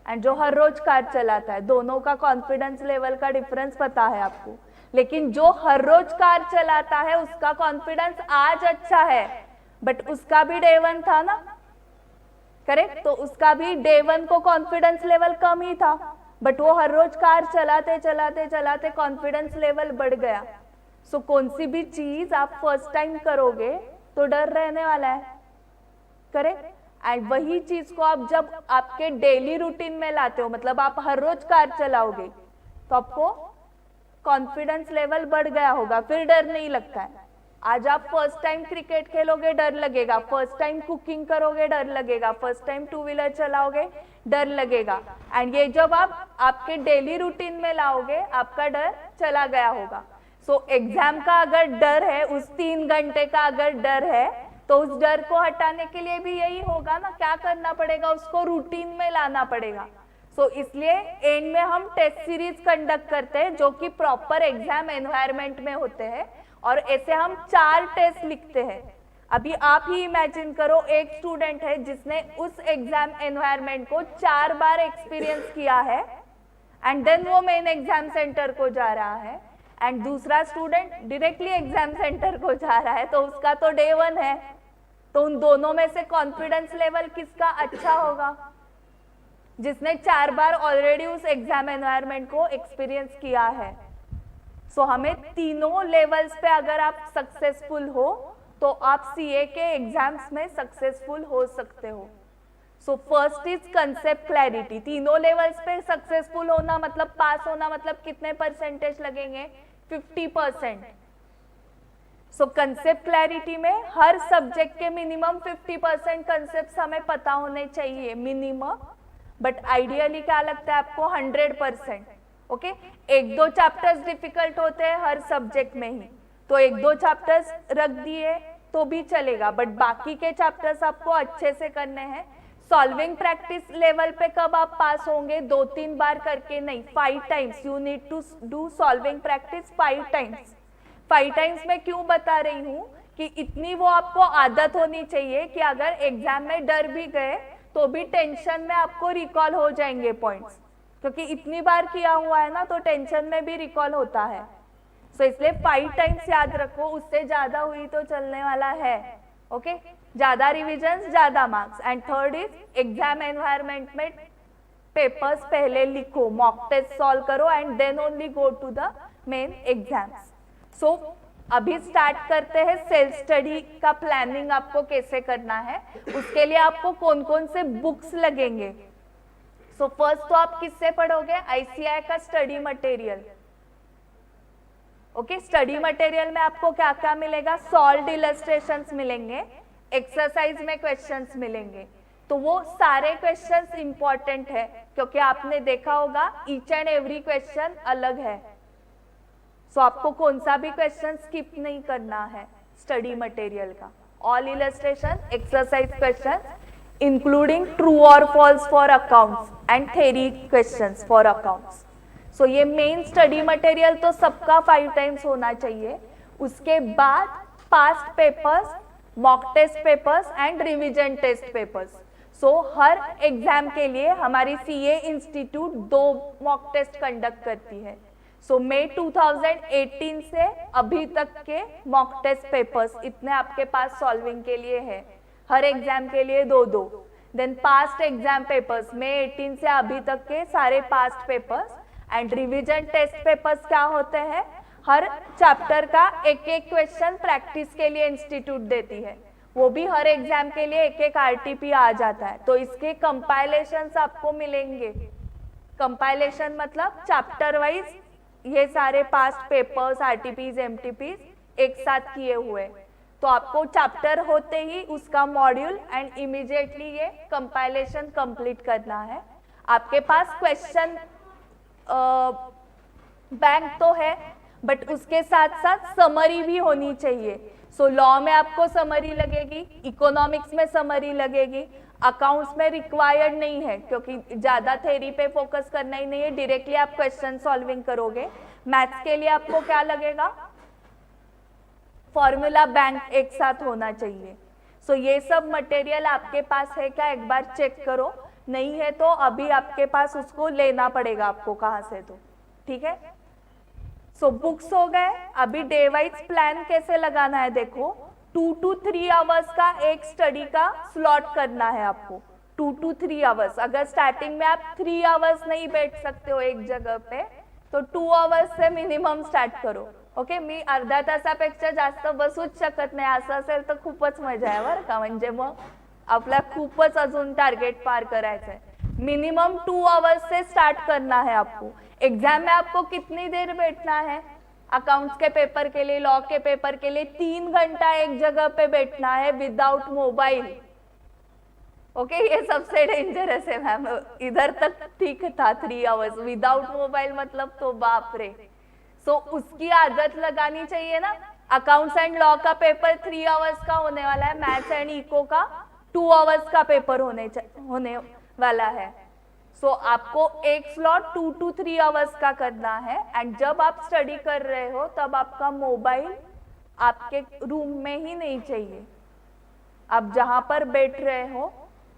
एंड जो हर रोज कार चलाता है, दोनों का कॉन्फिडेंस लेवल का डिफरेंस पता है आपको। लेकिन जो हर रोज कार चलाता है, उसका कॉन्फिडेंस आज अच्छा है, बट उसका भी डे 1 था ना, करेक्ट? तो उसका भी डे 1 को कॉन्फिडेंस लेवल कम ही था, बट वो हर रोज कार चलाते चलाते चलाते कॉन्फिडेंस लेवल बढ़ गया। सो कौन सी भी चीज आप फर्स्ट टाइम करोगे तो डर रहने वाला है, करेक्ट? एंड वही चीज को आप जब आपके डेली रूटीन में लाते हो, मतलब आप हर रोज कार चलाओगे, तो आपको कॉन्फिडेंस लेवल बढ़ गया होगा, फिर डर नहीं लगता है। आज आप फर्स्ट टाइम क्रिकेट खेलोगे, डर लगेगा, फर्स्ट टाइम कुकिंग करोगे, डर लगेगा, फर्स्ट टाइम 2 व्हीलर चलाओगे, डर लगेगा। एंड ये जब आप आपके डेली रूटीन में लाओगे, आपका डर चला गया होगा। सो एग्जाम का अगर डर है, उस 3 घंटे का अगर डर है, तो उस डर को हटाने के लिए भी यही होगा ना, क्या करना पड़ेगा? उसको रूटीन में लाना पड़ेगा। सो इसलिए एंड में हम टेस्ट सीरीज कंडक्ट करते हैं, जो कि प्रॉपर एग्जाम एनवायरनमेंट में होते हैं, और ऐसे हम 4 टेस्ट लिखते हैं। अभी आप ही इमेजिन करो, एक स्टूडेंट है जिसने उस एग्जाम एनवायरनमेंट को 4 बार एक्सपीरियंस किया है, एंड देन वो मेन एग्जाम सेंटर को जा रहा है, एंड दूसरा स्टूडेंट डायरेक्टली एग्जाम सेंटर को जा रहा है, तो उसका तो डे 1 है। तो उन दोनों में से कॉन्फिडेंस लेवल किसका अच्छा होगा? जिसने 4 बार ऑलरेडी उस एग्जाम एनवायरनमेंट को एक्सपीरियंस किया है। सो हमें तीनों लेवल्स पे अगर आप सक्सेसफुल हो, तो आप सीए के एग्जाम्स में सक्सेसफुल हो सकते हो। सो फर्स्ट इज कंसेप्ट क्लैरिटी। तीनों लेवल्स पे सक्सेसफुल होना मतलब पास होना मतलब कितने परसेंटेज लगेंगे? 50%। सो कंसेप्ट क्लैरिटी में हर सब्जेक्ट के मिनिमम 50% कंसेप्ट हमें पता होने चाहिए मिनिमम, बट आइडियली क्या लगता है आपको 100%। ओके, एक दो चैप्टर्स डिफिकल्ट होते हैं हर सब्जेक्ट में ही, तो एक दो चैप्टर्स रख दिए तो भी चलेगा, बट बाकी के चैप्टर्स आपको अच्छे से करने हैं। सॉल्विंग प्रैक्टिस लेवल पे कब आप पास होंगे? 2-3 बार करके नहीं, 5 times you need to do solving practice 5 times. 5 times में क्यों बता रही हूँ कि इतनी वो आपको आदत होनी चाहिए कि अगर एग्जाम में डर भी गए तो भी टेंशन में आपको रिकॉल हो जाएंगे पॉइंट्स, क्योंकि इतनी बार किया हुआ है ना, तो टेंशन में भी रिकॉल होता है। सो इसलिए 5 टाइम्स याद रखो, उससे ज्यादा हुई तो चलने वाला है। ओके, ज्यादा रिविजन ज्यादा marks. And third is exam environment में पेपर्स पहले लिखो, मॉक टेस्ट सॉल्व करो and then only go to the main exams. So अभी स्टार्ट करते हैं सेल्फ स्टडी का प्लानिंग आपको कैसे करना है, उसके लिए आपको कौन कौन से बुक्स लगेंगे। सो फर्स्ट तो आप किससे पढ़ोगे? आईसीआई का study material. Okay, study material में आपको क्या क्या मिलेगा? सॉल्व्ड इलस्ट्रेशंस मिलेंगे, एक्सरसाइज में क्वेश्चंस मिलेंगे। तो वो सारे क्वेश्चंस इंपॉर्टेंट है, क्योंकि आपने देखा होगा ईच एंड एवरी क्वेश्चन अलग है। सो आपको कौन सा भी क्वेश्चन स्किप नहीं करना है स्टडी मटेरियल का। All illustration, exercise question including true और false for accounts and theory questions for accounts. So ये मेन स्टडी मटेरियल तो सबका 5 टाइम्स होना चाहिए। उसके बाद past papers, mock test papers and revision test papers. So हर एग्जाम के लिए हमारी CA institute 2 mock test conduct करती है। सो मई 2018 से अभी तक के मॉक टेस्ट पेपर्स इतने आपके पास सॉल्विंग के लिए है, हर एग्जाम के लिए 2-2। देन पास्ट एग्जाम पेपर्स मई 18 से अभी तक के सारे past papers. And revision test papers क्या होते हैं? हर चैप्टर का एक एक क्वेश्चन प्रैक्टिस के लिए इंस्टीट्यूट देती है, वो भी हर एग्जाम के लिए एक एक आरटीपी आ जाता है। तो इसके कंपाइलेशंस आपको मिलेंगे। कंपाइलेशन मतलब चैप्टर वाइज ये सारे पास्ट पेपर्स, आरटीपीज, एमटीपीज एक साथ किए हुए। तो आपको चैप्टर होते ही उसका मॉड्यूल एंड इमीडिएटली ये कंपाइलेशन कंप्लीट करना है। आपके पास क्वेश्चन बैंक तो है, बट उसके साथ साथ समरी भी होनी चाहिए। सो लॉ में आपको समरी लगेगी, इकोनॉमिक्स में समरी लगेगी, अकाउंट्स में रिक्वायर्ड नहीं है क्योंकि ज्यादा थ्योरी पे फोकस करना ही नहीं है, डायरेक्टली आप क्वेश्चन सॉल्विंग करोगे। मैथ्स के लिए आपको क्या लगेगा? फॉर्मूला बैंक एक साथ होना चाहिए। सो ये सब मटेरियल आपके पास है क्या? एक बार चेक करो, नहीं है तो अभी आपके पास उसको लेना पड़ेगा आपको कहाँ से, तो ठीक है। सो बुक्स हो गए। अभी डे वाइज प्लान कैसे लगाना है देखो, 2 to 3 आवर्स का एक स्टडी का स्लॉट करना है आपको। 2 to 3 आवर्स। अगर स्टार्टिंग में आप 3 आवर्स नहीं बैठ सकते हो एक जगह पे, तो 2 आवर्स से मिनिमम स्टार्ट करो। ओके, मी अर्धा तासापेक्षा जास्त बसूच शकत नाही, असं असेल तर खूपच मजा आहे बरं का, म्हणजे मग आपला खूपच अजून टारगेट पार करायचं है। मिनिमम 2 आवर्स से स्टार्ट करना है आपको। एग्जाम में आपको कितनी देर बैठना है? अकाउंट्स के पेपर के लिए, लॉ के पेपर के लिए 3 घंटा एक जगह पे बैठना है विदाउट मोबाइल। ओके, ये सबसे डेंजरस है मैम। इधर तक ठीक था 3 आवर्स, विदाउट मोबाइल मतलब तो बाप रे। सो उसकी आदत लगानी चाहिए ना। अकाउंट्स एंड लॉ का पेपर 3 आवर्स का होने वाला है, मैथ्स एंड इको का 2 आवर्स का पेपर होने वाला है। सो आपको एक स्लॉट 2 to 3 आवर्स का करना है। एंड जब आप स्टडी कर रहे हो तब आपका मोबाइल आपके रूम में ही नहीं चाहिए। आप जहां पर बैठ रहे हो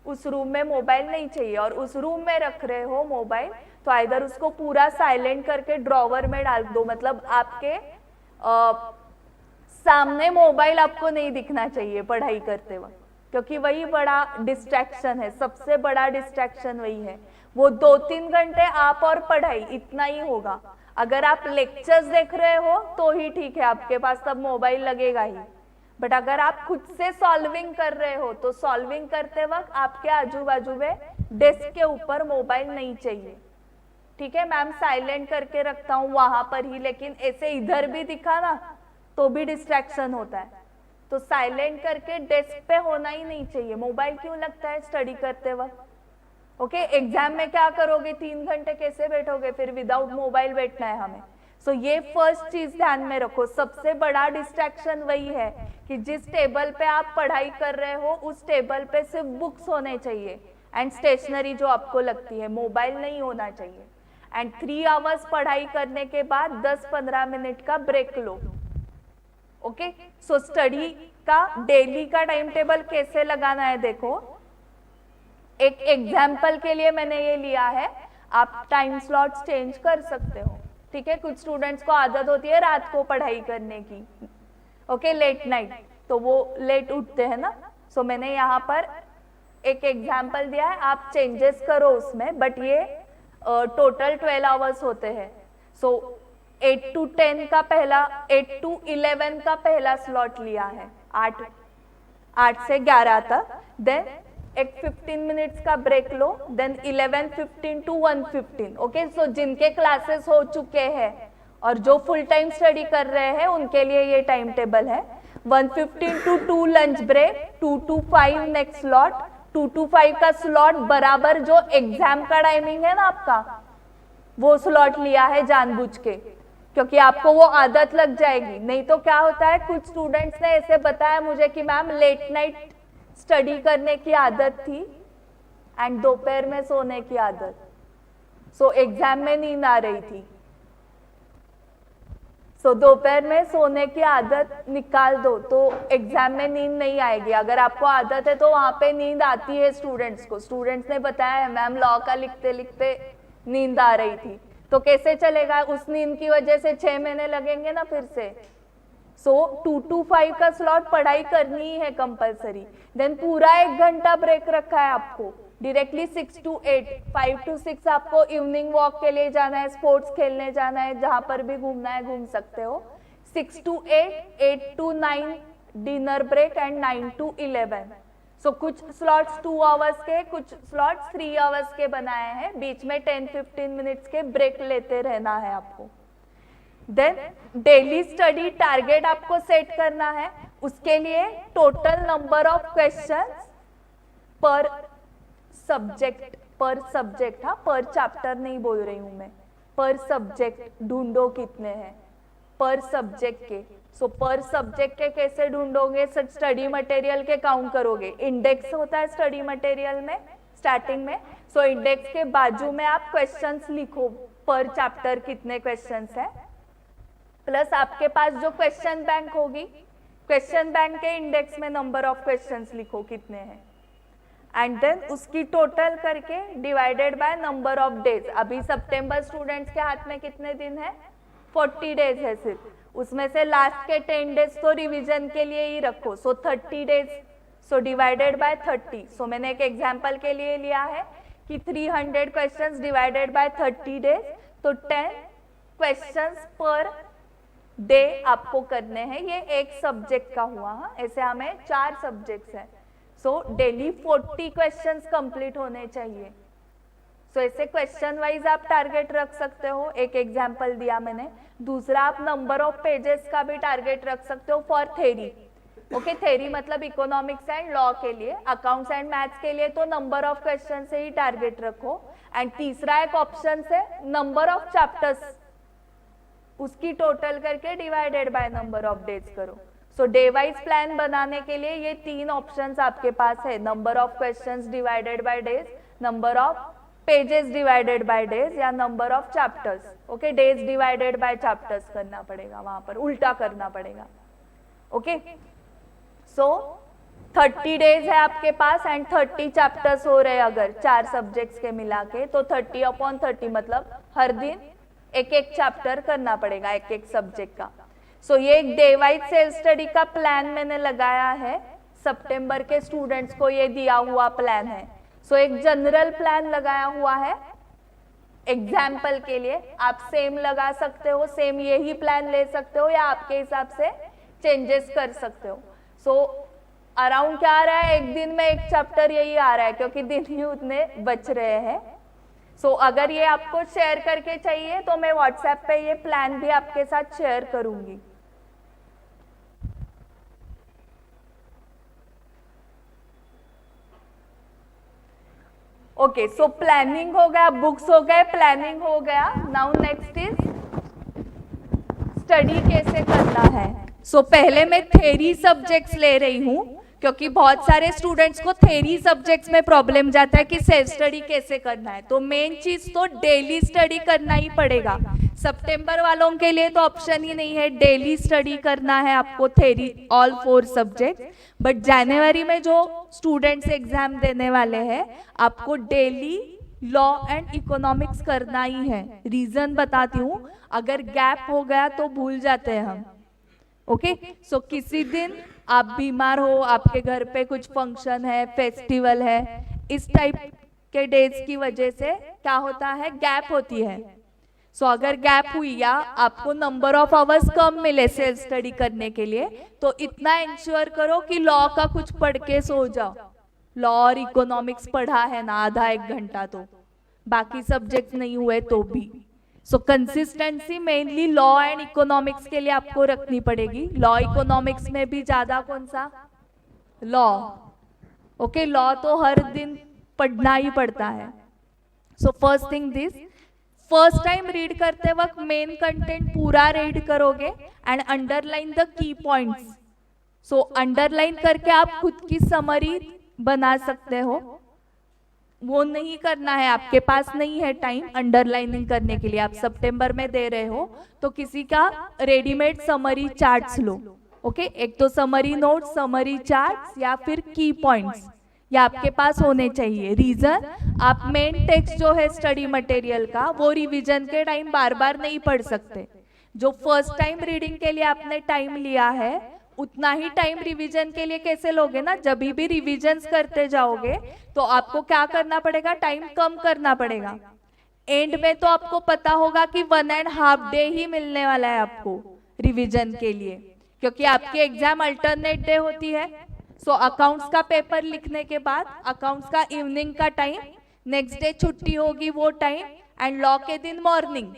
उस रूम में मोबाइल नहीं चाहिए, और उस रूम में रख रहे हो मोबाइल तो आइदर उसको पूरा साइलेंट करके ड्रॉवर में डाल दो, मतलब आपके सामने मोबाइल आपको नहीं दिखना चाहिए पढ़ाई करते वक्त, क्योंकि वही बड़ा डिस्ट्रैक्शन है, सबसे बड़ा डिस्ट्रैक्शन वही है। वो 2-3 घंटे आप और पढ़ाई, इतना ही होगा। अगर आप लेक्चर्स देख रहे हो तो ही ठीक है, आपके पास तब मोबाइल लगेगा ही। बट अगर आप खुद से सॉल्विंग कर रहे हो तो सॉल्विंग करते वक्त आपके आजू बाजू में डेस्क के ऊपर मोबाइल नहीं चाहिए। ठीक है मैम, साइलेंट करके रखता हूँ वहां पर ही, लेकिन ऐसे इधर भी दिखा ना तो भी डिस्ट्रैक्शन होता है। तो साइलेंट करके डेस्क पे होना ही नहीं चाहिए। मोबाइल क्यों लगता है स्टडी करते वक्त? ओके, एग्जाम में क्या करोगे, 3 घंटे कैसे बैठोगे फिर विदाउट मोबाइल बैठना है हमें। सो ये फर्स्ट चीज ध्यान में रखो, सबसे बड़ा डिस्ट्रैक्शन वही है कि जिस टेबल पे आप पढ़ाई कर रहे हो उस टेबल पे सिर्फ बुक्स होने चाहिए एंड स्टेशनरी जो आपको लगती है, मोबाइल नहीं होना चाहिए। एंड 3 आवर्स पढ़ाई करने के बाद 10-15 मिनट का ब्रेक लो। ओके, सो स्टडी का डेली का टाइम टेबल कैसे लगाना है देखो। एक एग्जाम्पल के लिए मैंने ये लिया है, आप टाइम स्लॉट्स चेंज कर सकते हो। ठीक है, कुछ स्टूडेंट्स को आदत होती है रात को पढ़ाई करने की, ओके, लेट नाइट, तो वो लेट उठते हैं ना। सो मैंने यहाँ पर एक एग्जाम्पल दिया है, आप चेंजेस करो उसमें, बट ये टोटल 12 आवर्स होते हैं। सो 8 to 10 का पहला, 8 to 11 का पहला स्लॉट लिया है, 8 से 11 तक। देन एक 15 मिनट्स का ब्रेक लो, देन 11:15 to 1:15। ओके, सो जिनके क्लासेस हो चुके हैं और जो फुल टाइम स्टडी कर रहे हैं उनके लिए ये टाइम टेबल है। 1:15 to 2 lunch break, 2 to 5 next slot, 2 to 5 का स्लॉट बराबर जो एग्जाम का टाइमिंग है ना आपका, वो स्लॉट लिया है जानबूझ के, क्योंकि आपको वो आदत लग जाएगी। नहीं तो क्या होता है, कुछ स्टूडेंट्स ने ऐसे बताया मुझे कि मैम लेट नाइट स्टडी करने की आदत थी एंड दोपहर में सोने की आदत, सो एग्जाम में नींद आ रही थी। सो दोपहर में सोने की आदत निकाल दो तो एग्जाम में नींद नहीं आएगी। अगर आपको आदत है तो वहां पे नींद आती है स्टूडेंट्स को। स्टूडेंट्स ने बताया है मैम लॉ का लिखते लिखते नींद आ रही थी, तो कैसे चलेगा, उस नींद की वजह से 6 महीने लगेंगे ना फिर से। सो 2 to 5 का स्लॉट पढ़ाई करनी ही है कंपलसरी। देन पूरा 1 घंटा ब्रेक रखा है आपको, डायरेक्टली 6 to 8, 5 to 6 आपको इवनिंग वॉक के लिए जाना है, स्पोर्ट्स खेलने जाना है, जहां पर भी घूमना है घूम सकते हो। 6 to 8, 8 to 9 dinner break and 9 to 11। So कुछ स्लॉट्स 2 आवर्स के, कुछ स्लॉट्स 3 आवर्स के बनाए हैं, बीच में 10-15 मिनट्स के ब्रेक लेते रहना है आपको। देन डेली स्टडी टारगेट आपको सेट करना है, उसके लिए टोटल नंबर ऑफ क्वेश्चंस पर सब्जेक्ट, हाँ पर चैप्टर नहीं बोल रही हूं मैं, पर सब्जेक्ट ढूंढो कितने हैं पर सब्जेक्ट के। सो पर सब्जेक्ट के कैसे ढूंढोगे, स्टडी मटेरियल के काउंट करोगे। इंडेक्स होता है स्टडी मटेरियल में स्टार्टिंग में, सो इंडेक्स के बाजू में आप क्वेश्चंस लिखो, पर चैप्टर कितने क्वेश्चंस है, प्लस आपके पास जो क्वेश्चन बैंक होगी, क्वेश्चन बैंक के इंडेक्स में नंबर ऑफ क्वेश्चंस लिखो कितने हैं, एंड देन उसकी टोटल करके divided by number of days. अभी सितंबर स्टूडेंट्स के हाथ में कितने दिन है, 40 डेज है सिर्फ, उसमें से लास्ट के 10 डेज तो रिवीजन के लिए ही रखो। सो 30 डेज, सो डिवाइडेड बाय 30। सो मैंने एक एग्जांपल के लिए लिया है कि 300 क्वेश्चंस डिवाइडेड बाय 30 डेज, तो 10 क्वेश्चंस पर डे आपको करने हैं। ये एक सब्जेक्ट का हुआ, हाँ, ऐसे हमें 4 सब्जेक्ट्स हैं। सो डेली 40 क्वेश्चंस कंप्लीट होने चाहिए। सो ऐसे क्वेश्चन वाइज आप टारगेट रख सकते हो, एक एग्जांपल दिया मैंने। दूसरा, आप नंबर ऑफ पेजेस का भी टारगेट रख सकते हो फॉर थ्योरी। ओके, थ्योरी मतलब इकोनॉमिक्स एंड लॉ के लिए, अकाउंट्स एंड मैथ्स के लिए तो नंबर ऑफ क्वेश्चन से ही टारगेट रखो। एंड तीसरा एक ऑप्शन है नंबर ऑफ चैप्टर्स, उसकी टोटल करके divided by number of days करो। सो डे वाइज प्लान बनाने के लिए ये 3 ऑप्शंस आपके पास है, number of questions divided by days, number of pages divided by days, या number of chapters. Okay, days divided by chapters करना पड़ेगा, वहां पर उल्टा करना पड़ेगा। ओके, सो 30 डेज है आपके पास एंड 30 चैप्टर्स हो रहे, अगर 4 सब्जेक्ट्स के मिला के, तो 30/30 मतलब हर दिन एक एक चैप्टर करना पड़ेगा, एक एक सब्जेक्ट का। सो ये एक डे वाइज सेल्फ स्टडी का प्लान मैंने लगाया है, सितंबर के स्टूडेंट्स को ये दिया हुआ प्लान है। सो एक जनरल प्लान लगाया हुआ है एग्जाम्पल के लिए, आप सेम लगा सकते हो, सेम यही प्लान ले सकते हो, या आपके हिसाब से चेंजेस कर सकते हो। सो अराउंड क्या आ रहा है, एक दिन में एक चैप्टर यही आ रहा है, क्योंकि दिन ही उतने बच रहे हैं। सो अगर ये आपको शेयर करके चाहिए तो मैं व्हाट्सएप पे ये प्लान भी आपके साथ शेयर करूंगी। ओके, सो प्लानिंग हो गया, बुक्स हो गए, प्लानिंग हो गया. नाउ नेक्स्ट इज स्टडी कैसे करना है. सो पहले मैं थ्योरी सब्जेक्ट्स ले रही हूँ क्योंकि बहुत सारे स्टूडेंट्स को थ्योरी सब्जेक्ट्स में प्रॉब्लम जाता है कि सेल्फ स्टडी कैसे करना है. तो मेन चीज तो डेली स्टडी करना ही पड़ेगा. सितंबर वालों के लिए तो ऑप्शन ही नहीं है, डेली स्टडी करना है आपको थ्योरी ऑल 4 सब्जेक्ट. बट जनवरी में जो स्टूडेंट्स एग्जाम देने वाले हैं आपको डेली लॉ एंड इकोनॉमिक्स करना ही है. रीजन बताती हूँ, अगर गैप हो गया तो भूल जाते हैं हम. ओके, सो किसी दिन आप बीमार हो, आपके घर पे कुछ फंक्शन है, फेस्टिवल है, इस टाइप के डेज की वजह से क्या होता है, गैप होती है. सो अगर गैप हुई या आपको नंबर ऑफ आवर्स कम मिले सेल्फ स्टडी करने के लिए, तो इतना इंश्योर करो कि लॉ का कुछ पढ़ के सो जाओ. लॉ और इकोनॉमिक्स पढ़ा है ना आधा 1 घंटा, तो बाकी सब्जेक्ट्स नहीं हुए तो भी. सो consistency mainly law and economics के लिए आपको रखनी पड़ेगी. लॉ इकोनॉमिक्स में भी ज्यादा कौन सा, लॉ. ओके, लॉ तो हर दिन पढ़ना ही पड़ता है. So first thing this, first time read करते वक्त मेन कंटेंट पूरा रीड करोगे and underline the key points. So underline करके आप खुद की समरी बना सकते हो. वो नहीं करना है, आपके पास नहीं है टाइम अंडरलाइनिंग करने के लिए. आप सितंबर में दे रहे हो तो किसी का रेडीमेड समरी चार्ट्स लो. ओके, एक तो समरी नोट, समरी चार्ट्स या फिर की पॉइंट्स, ये आपके पास होने चाहिए. रीजन, आप मेन टेक्स्ट जो है स्टडी मटेरियल का वो रिवीजन के टाइम बार बार नहीं पढ़ सकते. जो फर्स्ट टाइम रीडिंग के लिए आपने टाइम लिया है उतना ही टाइम रिवीजन के लिए कैसे लोगे ना. जब भी रिवीजन्स करते जाओगे तो आपको क्या करना पड़ेगा, टाइम कम करना पड़ेगा. एंड में तो आपको पता होगा कि 1.5 डे ही मिलने वाला है आपको रिवीजन के लिए, क्योंकि आपकी एग्जाम अल्टरनेट डे होती है. सो अकाउंट्स का पेपर लिखने के बाद अकाउंट्स का इवनिंग का टाइम, नेक्स्ट डे छुट्टी होगी वो टाइम, एंड लॉ के दिन मॉर्निंग.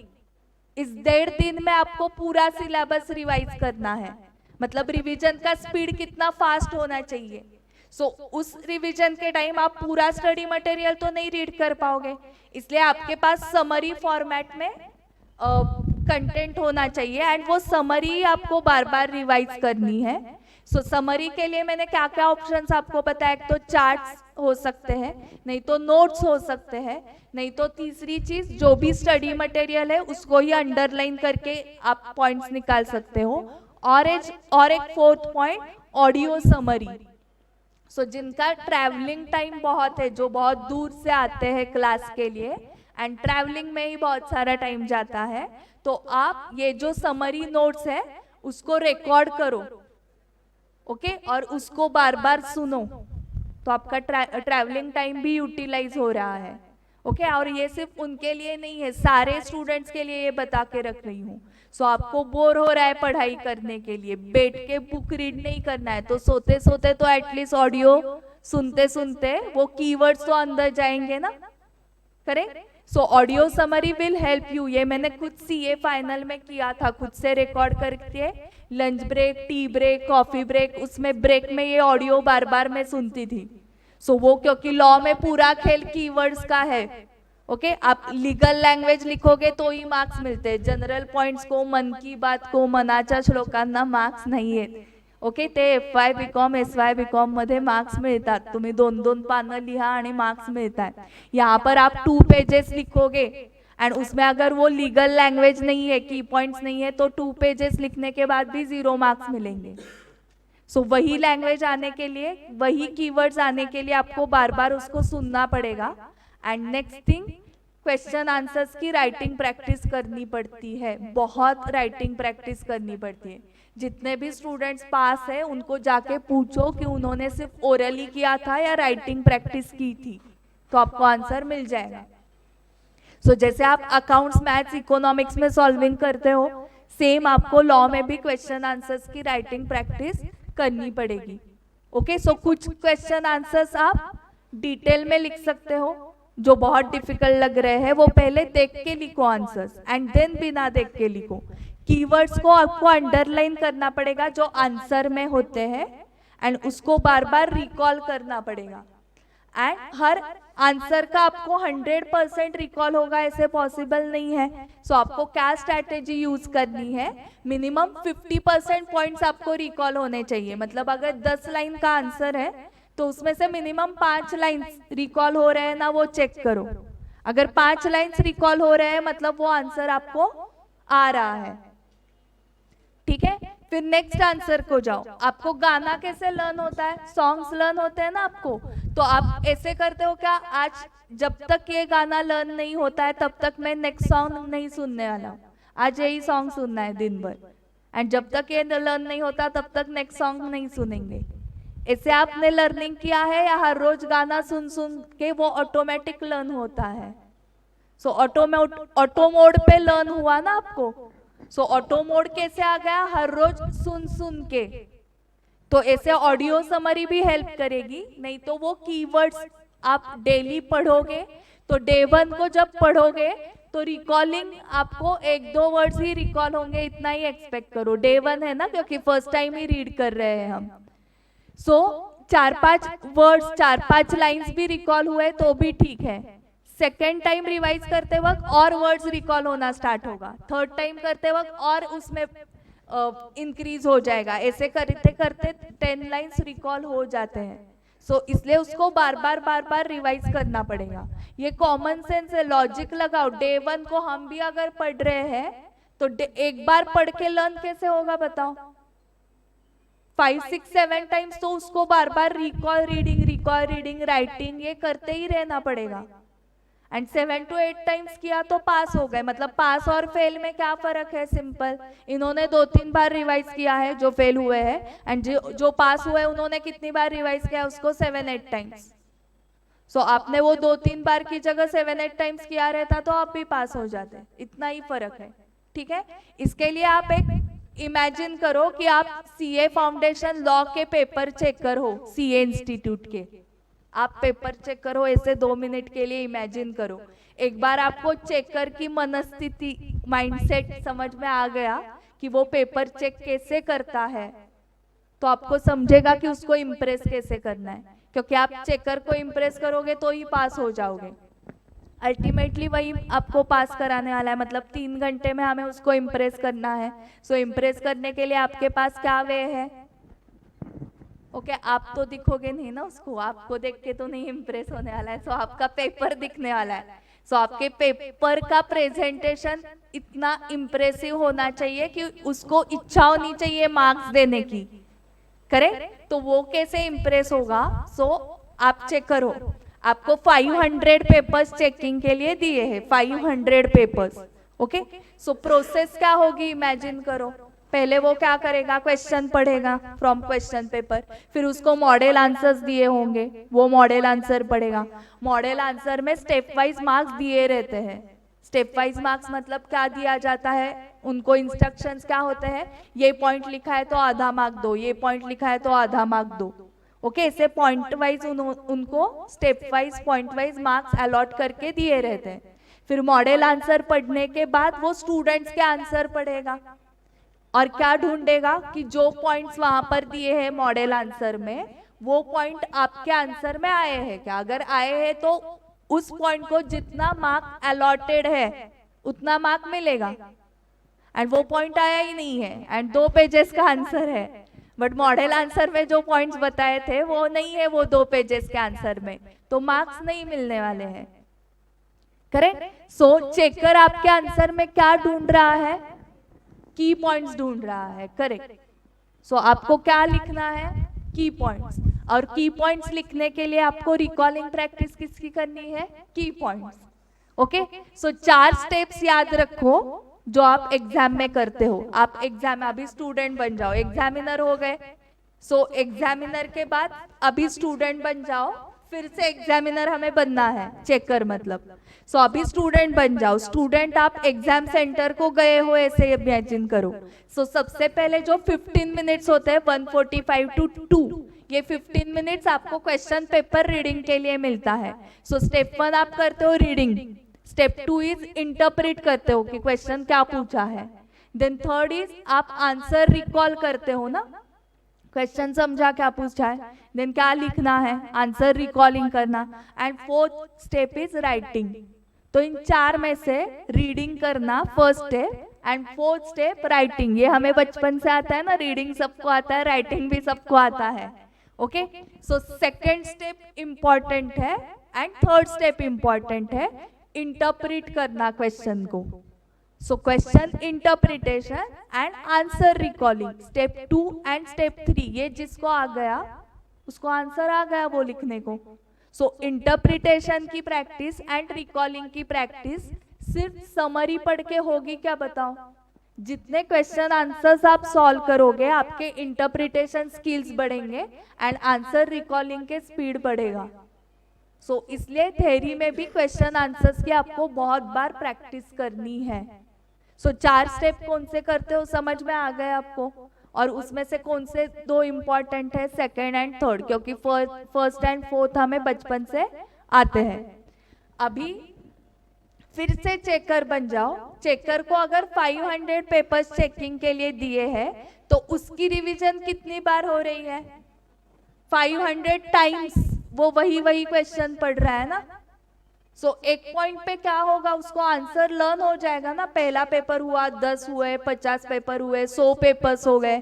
इस 1.5 दिन में आपको पूरा सिलेबस रिवाइज करना है. मतलब रिवीजन का स्पीड कितना फास्ट होना चाहिए. सो उस रिवीजन के टाइम आप पूरा स्टडी मटेरियल तो नहीं रीड कर पाओगे, इसलिए आपके पास समरी फॉर्मेट में कंटेंट होना चाहिए एंड वो समरी आपको बार बार रिवाइज करनी है. सो समरी के लिए मैंने क्या क्या ऑप्शंस आपको बताया. एक तो चार्ट्स हो सकते हैं, नहीं तो नोट्स हो सकते हैं, नहीं तो तीसरी चीज जो भी स्टडी मटेरियल है उसको ही अंडरलाइन करके आप पॉइंट्स निकाल सकते हो. और एक 4th पॉइंट, ऑडियो समरी. सो जिनका ट्रैवलिंग टाइम बहुत है, जो बहुत दूर से आते हैं क्लास के लिए एंड ट्रैवलिंग में ही बहुत सारा टाइम जाता है, तो आप ये जो समरी नोट्स है उसको रिकॉर्ड करो. ओके, और उसको बार बार सुनो तो आपका ट्रैवलिंग टाइम भी यूटिलाइज हो रहा है. ओके, और ये सिर्फ उनके लिए नहीं है, सारे स्टूडेंट्स के लिए ये बता के रख रही हूँ. सो आपको बोर हो रहा है पढ़ाई करने के लिए, बैठ के बुक रीड नहीं करना है, तो सोते सोते तो एटलीस्ट ऑडियो सुनते सुनते वो कीवर्ड्स तो अंदर जाएंगे ना. Correct. So audio summary will help you. ये मैंने खुद सीए फाइनल में किया था, खुद से रिकॉर्ड करके lunch break, tea break, coffee break, उसमें ब्रेक में ये ऑडियो बार बार मैं सुनती थी. सो वो क्योंकि लॉ में पूरा खेल कीवर्ड्स का है. ओके, आप लीगल लैंग्वेज लिखोगे तो ही मार्क्स मिलते हैं. जनरल पॉइंट्स को, मन की बात को, मनाच्या श्लोकांना मार्क्स नाही आहेत. ओके, ते FY BCom SY BCom मध्ये मार्क्स मिळतात. तुम्ही 2-2 पानं लिहा आणि मार्क्स मिळतात. यहाँ पर आप 2 पेजेस लिखोगे एंड उसमें अगर वो लीगल लैंग्वेज नहीं है, की पॉइंट्स नहीं है, तो 2 पेजेस लिखने के बाद भी 0 मार्क्स मिलेंगे. सो वही लैंग्वेज आने के लिए, वही कीवर्ड्स आने के लिए आपको बार बार उसको सुनना पड़ेगा. And next thing, question answers की राइटिंग प्रैक्टिस करनी पड़ती है. बहुत राइटिंग प्रैक्टिस करनी पड़ती है. जितने भी स्टूडेंट्स पास है उनको जाके पूछो कि उन्होंने सिर्फ ओरली किया था या राइटिंग प्रैक्टिस की थी, तो आपको आंसर मिल जाएगा. सो जैसे आप अकाउंट्स, मैथ्स, इकोनॉमिक्स में सॉल्विंग करते हो, सेम आपको लॉ में भी क्वेश्चन आंसर्स की राइटिंग प्रैक्टिस करनी पड़ेगी. ओके, सो कुछ क्वेश्चन आंसर्स आप डिटेल में लिख सकते हो. जो बहुत डिफिकल्ट लग रहे हैं वो पहले देख के लिखो आंसर्स एंड देन बिना देख के लिखो. कीवर्ड्स को आपको अंडरलाइन करना पड़ेगा जो आंसर में होते हैं एंड उसको बार बार रिकॉल करना पड़ेगा. एंड हर आंसर का आपको 100% रिकॉल होगा ऐसे पॉसिबल नहीं है. सो आपको क्या स्ट्रैटेजी यूज करनी है, मिनिमम 50% पॉइंट्स आपको रिकॉल होने चाहिए. मतलब अगर 10 लाइन का आंसर है तो उसमें से मिनिमम 5 लाइन्स रिकॉल हो रहे हैं ना, वो चेक करो. अगर 5 लाइन्स रिकॉल हो रहे हैं मतलब वो आंसर आपको आ रहा है. ठीक है, फिर नेक्स्ट आंसर को जाओ. आपको गाना कैसे लर्न होता है, सॉन्ग्स लर्न होते हैं ना आपको, तो आप ऐसे करते हो क्या, आज जब तक ये गाना लर्न नहीं होता है तब तक मैं नेक्स्ट सॉन्ग नहीं सुनने वाला हूँ, आज यही सॉन्ग सुनना है दिन भर. एंड जब तक ये लर्न नहीं होता तब तक नेक्स्ट सॉन्ग नहीं सुनेंगे. ऐसे आपने लर्निंग किया है या हर रोज गाना सुन सुन के वो ऑटोमेटिक लर्न होता है. सो ऑटो मोड पे लर्न हुआ ना आपको. सो ऑटो मोड कैसे आ गया, हर रोज सुन सुन के. तो ऐसे ऑडियो समरी भी हेल्प करेगी. नहीं तो वो कीवर्ड्स आप डेली पढ़ोगे तो डे 1 को जब पढ़ोगे तो रिकॉलिंग आपको 1-2 वर्ड्स ही रिकॉल होंगे, इतना ही एक्सपेक्ट करो. डे 1 है ना, क्योंकि फर्स्ट टाइम ही रीड कर रहे हैं हम. सो 4-5 वर्ड्स 4-5 लाइंस भी रिकॉल हुए तो भी ठीक है. सेकेंड टाइम रिवाइज करते वक्त और वर्ड्स रिकॉल होना स्टार्ट होगा, थर्ड टाइम करते वक्त और उसमें इंक्रीज हो जाएगा. ऐसे करते करते 10 लाइंस रिकॉल हो जाते हैं. सो इसलिए उसको बार बार रिवाइज करना पड़ेगा. ये कॉमन सेंस है, लॉजिक लगाओ. डे 1 को हम भी अगर पढ़ रहे हैं तो एक बार पढ़ के लर्न कैसे होगा बताओ. 5, 6, 7 टाइम्स तो उसको बार बार रिकॉल रीडिंग राइटिंग ये करते ही रहना पड़ेगा. एंड 7 to 8 टाइम्स किया तो पास हो गए. मतलब पास और फेल में क्या फर्क है, सिंपल. इन्होंने 2-3 बार रिवाइज किया है जो फेल हुए हैं, एंड जो पास हुए उन्होंने कितनी बार रिवाइज किया उसको 7-8 टाइम्स. सो आपने वो 2-3 बार की जगह 7-8 टाइम्स किया रहता तो आप भी पास हो जाते. इतना ही फर्क है. ठीक है, इसके लिए आप एक इमेजिन करो कि आप सीए फाउंडेशन लॉ के पेपर चेकर हो, सीए इंस्टीट्यूट के. आप पेपर चेक करो ऐसे 2 मिनट के लिए इमेजिन करो. एक बार आपको चेकर की मनस्थिति माइंडसेट समझ में आ गया कि वो पेपर चेक कैसे करता है, तो आपको समझेगा कि उसको इम्प्रेस कैसे करना है. क्योंकि आप चेकर को इम्प्रेस करोगे तो ही पास हो जाओगे. अल्टीमेटली वही आपको पास कराने वाला है. मतलब 3 घंटे में हमें उसको इम्प्रेस करना है. सो इम्प्रेस करने के लिए आपके पास क्या वे है. ओके, आप तो दिखोगे नहीं ना उसको, आपको देख के तो नहीं इम्प्रेस होने वाला है. सो आपका पेपर दिखने वाला है. सो आपके पेपर का प्रेजेंटेशन इतना इम्प्रेसिव होना चाहिए कि उसको इच्छा होनी चाहिए मार्क्स देने की. करेक्ट, तो वो कैसे इम्प्रेस होगा. सो आप चेक करो, आपको 500 पेपर्स चेकिंग के लिए दिए हैं, 500 पेपर्स. ओके, सो प्रोसेस क्या होगी इमेजिन करो. पहले वो क्या करेगा, क्वेश्चन पढ़ेगा फ्रॉम क्वेश्चन पेपर. फिर उसको मॉडल आंसर्स दिए होंगे, वो मॉडल आंसर पढ़ेगा. मॉडल आंसर में स्टेप वाइज मार्क्स दिए रहते हैं. स्टेप वाइज मार्क्स मतलब क्या दिया जाता है, उनको इंस्ट्रक्शंस क्या होते हैं, ये पॉइंट लिखा है तो आधा मार्क दो, ये पॉइंट लिखा है तो आधा मार्क दो. ओके, ऐसे पॉइंट वाइज उनको step wise point wise marks allot करके दिए रहते हैं. फिर मॉडल आंसर पढ़ने के बाद वो स्टूडेंट्स के आंसर पढ़ेगा और क्या ढूंढेगा कि जो पॉइंट्स वहां पर दिए हैं मॉडल आंसर में, वो पॉइंट आपके आंसर में आए हैं क्या. अगर आए हैं तो उस पॉइंट को जितना मार्क अलॉटेड है उतना मार्क मिलेगा. एंड वो पॉइंट आया ही नहीं है एंड 2 पेजेस का आंसर है, बट मॉडल आंसर में जो पॉइंट्स बताए थे वो नहीं है वो 2 पेजेस के आंसर में, तो मार्क्स नहीं मिलने वाले हैं. करेक्ट. सो चेकर आपके आंसर में क्या ढूंढ रहा है, की पॉइंट्स ढूंढ रहा है. करेक्ट. सो आपको क्या लिखना है, की पॉइंट्स. और की पॉइंट्स लिखने के लिए आपको रिकॉलिंग प्रैक्टिस किसकी करनी है, की पॉइंट्स. ओके, सो 4 स्टेप्स याद रखो जो आप एग्जाम में करते हो. आप एग्जाम, अभी स्टूडेंट बन जाओ, एग्जामिनर हो गए. सो एग्जामिनर के बाद अभी स्टूडेंट बन जाओ, फिर से एग्जामिनर हमें बनना है, चेकर मतलब. सो अभी स्टूडेंट बन जाओ. स्टूडेंट आप एग्जाम सेंटर को गए हो ऐसे इमेजिन करो. सो सबसे पहले जो 15 मिनट्स होते हैं 1:45 to 2, ये 15 मिनट्स आपको क्वेश्चन पेपर रीडिंग के लिए मिलता है. सो स्टेप 1 आप करते हो रीडिंग. स्टेप 2 इज इंटरप्रेट करते हो कि क्वेश्चन क्या पूछा है. देन 3rd इज आप आंसर रिकॉल करते हो ना. क्वेश्चन समझा क्या पूछा है, देन क्या लिखना है, आंसर रिकॉलिंग करना, and fourth step is writing. तो इन चार में से रीडिंग करना first step and fourth step writing. ये हमें बचपन से आता है ना, रीडिंग सबको आता है, राइटिंग भी सबको आता है। Okay, so second step important है एंड थर्ड स्टेप इंपॉर्टेंट है, इंटरप्रिट करना क्वेश्चन को। So question interpretation and answer recalling, step 2 and step 3। ये जिसको आ गया उसको आंसर आ गया वो लिखने को। सो इंटरप्रिटेशन की प्रैक्टिस एंड रिकॉलिंग की प्रैक्टिस सिर्फ समरी पढ़ के होगी क्या बताओ? जितने क्वेश्चन आंसर्स आप सॉल्व करोगे आपके इंटरप्रिटेशन स्किल्स बढ़ेंगे एंड आंसर रिकॉलिंग के स्पीड बढ़ेगा। सो इसलिए थ्योरी में भी क्वेश्चन आंसर्स की आपको बहुत बार प्रैक्टिस करनी है। सो 4 स्टेप कौन से करते हो समझ में आ गए आपको, और उसमें से कौन से 2 इंपॉर्टेंट है, सेकेंड एंड थर्ड, क्योंकि फर्स्ट एंड फोर्थ हमें बचपन से आते हैं। अभी फिर से चेकर बन जाओ। चेकर को अगर 500 पेपर्स चेकिंग के लिए दिए हैं तो उसकी रिवीजन कितनी बार हो रही है? 500 टाइम्स वो वही क्वेश्चन पढ़ रहा है ना। सो एक पॉइंट पे क्या होगा, उसको आंसर लर्न हो जाएगा ना। पहला पेपर हुआ, 10 हुए, 50 पेपर हुए, 100 पेपर्स हो गए।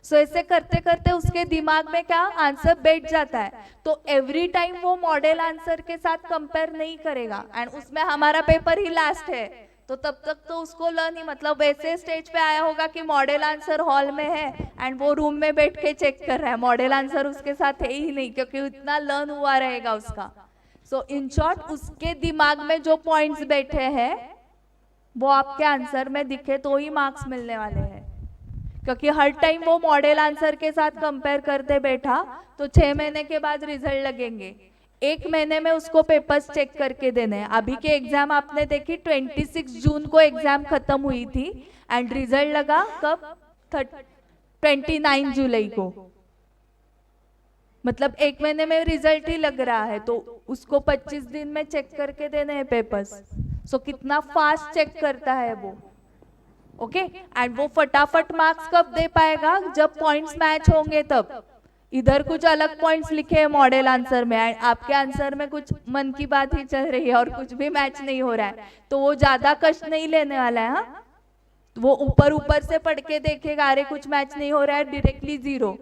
सो ऐसे करते करते उसके दिमाग में क्या आंसर बैठ जाता है। तो एवरी टाइम वो मॉडल आंसर के साथ कंपेयर नहीं करेगा, एंड उसमें हमारा पेपर ही लास्ट है तो तब तक तो उसको लर्न ही, मतलब वैसे स्टेज पे आया होगा कि मॉडल आंसर हॉल में है एंड वो रूम में बैठ के चेक कर रहा है, मॉडल आंसर उसके साथ है ही नहीं, क्योंकि इतना लर्न हुआ रहेगा उसका। सो इन शॉर्ट उसके दिमाग में जो पॉइंट्स बैठे हैं वो आपके आंसर में दिखे तो ही मार्क्स मिलने वाले हैं, क्योंकि हर टाइम वो मॉडल आंसर के साथ कंपेयर करते बैठा तो 6 महीने के बाद रिजल्ट लगेंगे। 1 महीने में उसको पेपर्स चेक करके देने हैं। अभी के एग्जाम आपने देखी 26 जून को एग्जाम खत्म हुई थी एंड रिजल्ट लगा कब? 29 जुलाई को, मतलब 1 महीने में रिजल्ट ही लग रहा है, तो उसको 25 दिन में चेक करके देने हैं पेपर्स। सो कितना फास्ट चेक करता है वो। ओके, एंड वो फटाफट मार्क्स कब दे पाएगा? जब पॉइंट्स मैच होंगे तब। इधर कुछ अलग पॉइंट्स लिखे हैं मॉडल आंसर में, आपके आंसर में कुछ मन की बात ही चल रही है और कुछ भी मैच नहीं हो रहा है, तो वो ज्यादा कष्ट नहीं लेने वाला है। हाँ, वो ऊपर से पढ़ के देखेगा, अरे कुछ मैच नहीं हो रहा है, डायरेक्टली 0,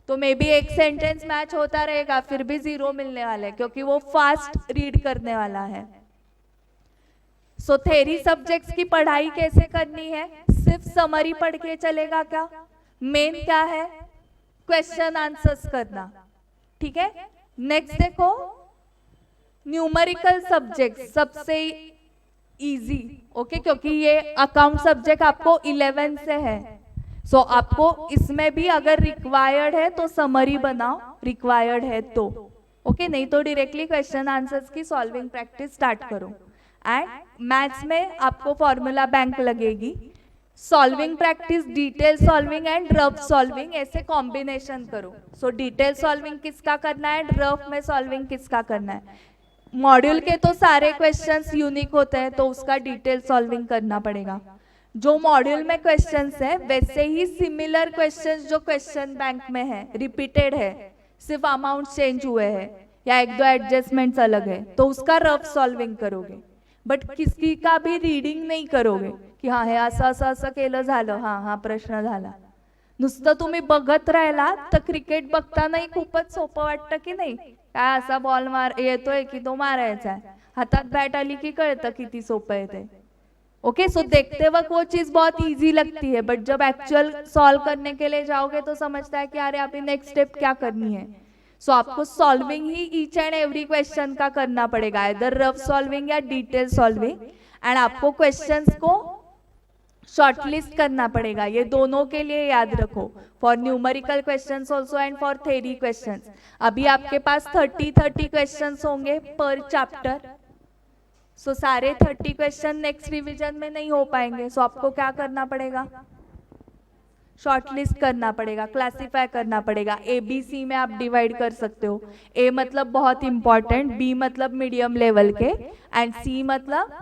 तो मे बी एक सेंटेंस मैच होता रहेगा फिर भी 0 मिलने वाला है, क्योंकि वो फास्ट रीड करने वाला है। सो थ्योरी सब्जेक्ट्स की पढ़ाई कैसे करनी है? सिर्फ समरी पढ़ के चलेगा क्या? मेन क्या है? क्वेश्चन आंसर्स करना। ठीक है, नेक्स्ट देखो, न्यूमेरिकल सब्जेक्ट सबसे इजी। ओके, क्योंकि ये अकाउंट सब्जेक्ट आपको 11 से है। सो आपको इसमें भी अगर रिक्वायर्ड है तो समरी बनाओ, रिक्वायर्ड है तो। ओके, नहीं तो डायरेक्टली क्वेश्चन आंसर्स की सॉल्विंग प्रैक्टिस स्टार्ट करो। एंड मैथ्स में आपको फॉर्मूला बैंक लगेगी। Solving practice detail solving and rough solving, ऐसे कॉम्बिनेशन करो। सो डिटेल सॉल्विंग किसका करना है, रफ में सॉल्विंग किसका करना है। मॉड्यूल के तो सारे क्वेश्चंस यूनिक होते हैं तो उसका डिटेल सॉल्विंग करना पड़ेगा। जो मॉड्यूल में क्वेश्चंस है वैसे ही सिमिलर क्वेश्चंस जो क्वेश्चन बैंक में है, रिपीटेड है, सिर्फ अमाउंट चेंज हुए हैं या 1-2 एडजस्टमेंट्स अलग है, तो उसका रफ सॉल्विंग करोगे। बट किसी का भी रीडिंग नाही करोगे की हाँ हे असं असं असं केलं झालं, हाँ हा प्रश्न झाला। नुसतं तुम्ही बघत राहिला तर क्रिकेट बघतानाही खूपच सोपं वाटतं की नाही, काय असा बॉल मार येतोय की तो मारायचा आहे, हातात बॅट आली की कळतं किती सोपं आहे ते। ओके, सो देखते वक्त वो चीज बहुत इजी लगती है, बट जब एक्चुअल सॉल्व करने के लिए जाओगे तो समझता है कि अरे अभी नेक्स्ट स्टेप क्या करनी है। सो आपको solving he each and every question का करना पड़ेगा, इधर रफ सॉल्विंग या डिटेल सॉल्विंग। एंड आपको क्वेश्चंस को शॉर्टलिस्ट करना पड़ेगा, ये दोनों के लिए याद रखो, for numerical questions also and for theory questions. अभी आपके पास 30 क्वेश्चंस होंगे पर चैप्टर। सो सारे 30 क्वेश्चन नेक्स्ट रिवीजन में नहीं हो पाएंगे, सो आपको क्या करना पड़ेगा, शॉर्टलिस्ट करना पड़ेगा, क्लासिफाई करना पड़ेगा। ABC में आप डिवाइड कर सकते हो, A मतलब बहुत इंपॉर्टेंट, B मतलब मीडियम लेवल के, एंड C मतलब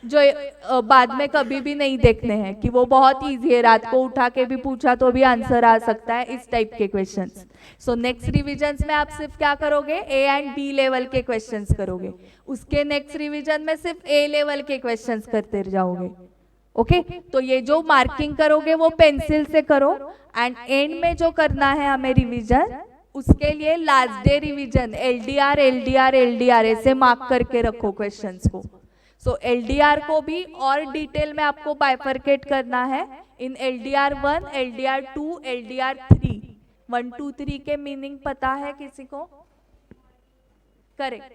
जो बाद में कभी भी नहीं देखने हैं, कि वो बहुत इजी है, रात को उठा के भी पूछा तो भी आंसर आ सकता है, इस टाइप के क्वेश्चंस। सो नेक्स्ट रिविजन में आप सिर्फ क्या करोगे, ए एंड बी लेवल के क्वेश्चंस करोगे, उसके नेक्स्ट रिविजन में सिर्फ ए लेवल के क्वेश्चंस करते जाओगे। ओके तो ये जो मार्किंग करोगे वो पेंसिल से करो, एंड एंड में जो करना है हमें रिविजन, उसके लिए last day revision LDR LDR LDR ऐसे मार्क करके रखो क्वेश्चंस को। सो एलडीआर को भी और डिटेल में आपको बाइफरकेट करना है इन एलडीआर 1, एलडीआर 2, एलडीआर 3। 1 2 3 के मीनिंग पता है किसी को? Correct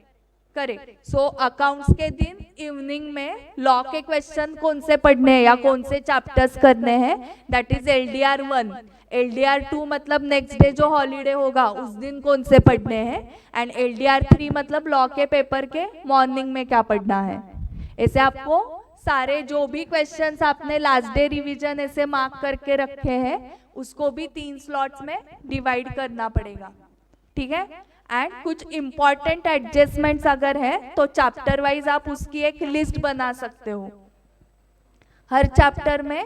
correct. सो अकाउंट्स के दिन इवनिंग में लॉ के क्वेश्चन कौन से पढ़ने हैं या कौन से चैप्टर्स करने हैं, दैट इज एलडीआर 1। एलडीआर 2 मतलब नेक्स्ट डे जो हॉलीडे होगा उस दिन कौन से पढ़ने हैं, एंड एलडीआर 3 मतलब लॉ के पेपर के मॉर्निंग में क्या पढ़ना है। ऐसे आपको सारे जो भी क्वेश्चंस आपने लास्ट डे रिवीजन ऐसे मार्क करके रखे हैं उसको भी 3 स्लॉट्स में डिवाइड करना पड़ेगा, ठीक है। एंड कुछ इंपॉर्टेंट एडजस्टमेंट्स अगर है तो चैप्टर वाइज आप उसकी एक लिस्ट बना सकते हो। हर चैप्टर में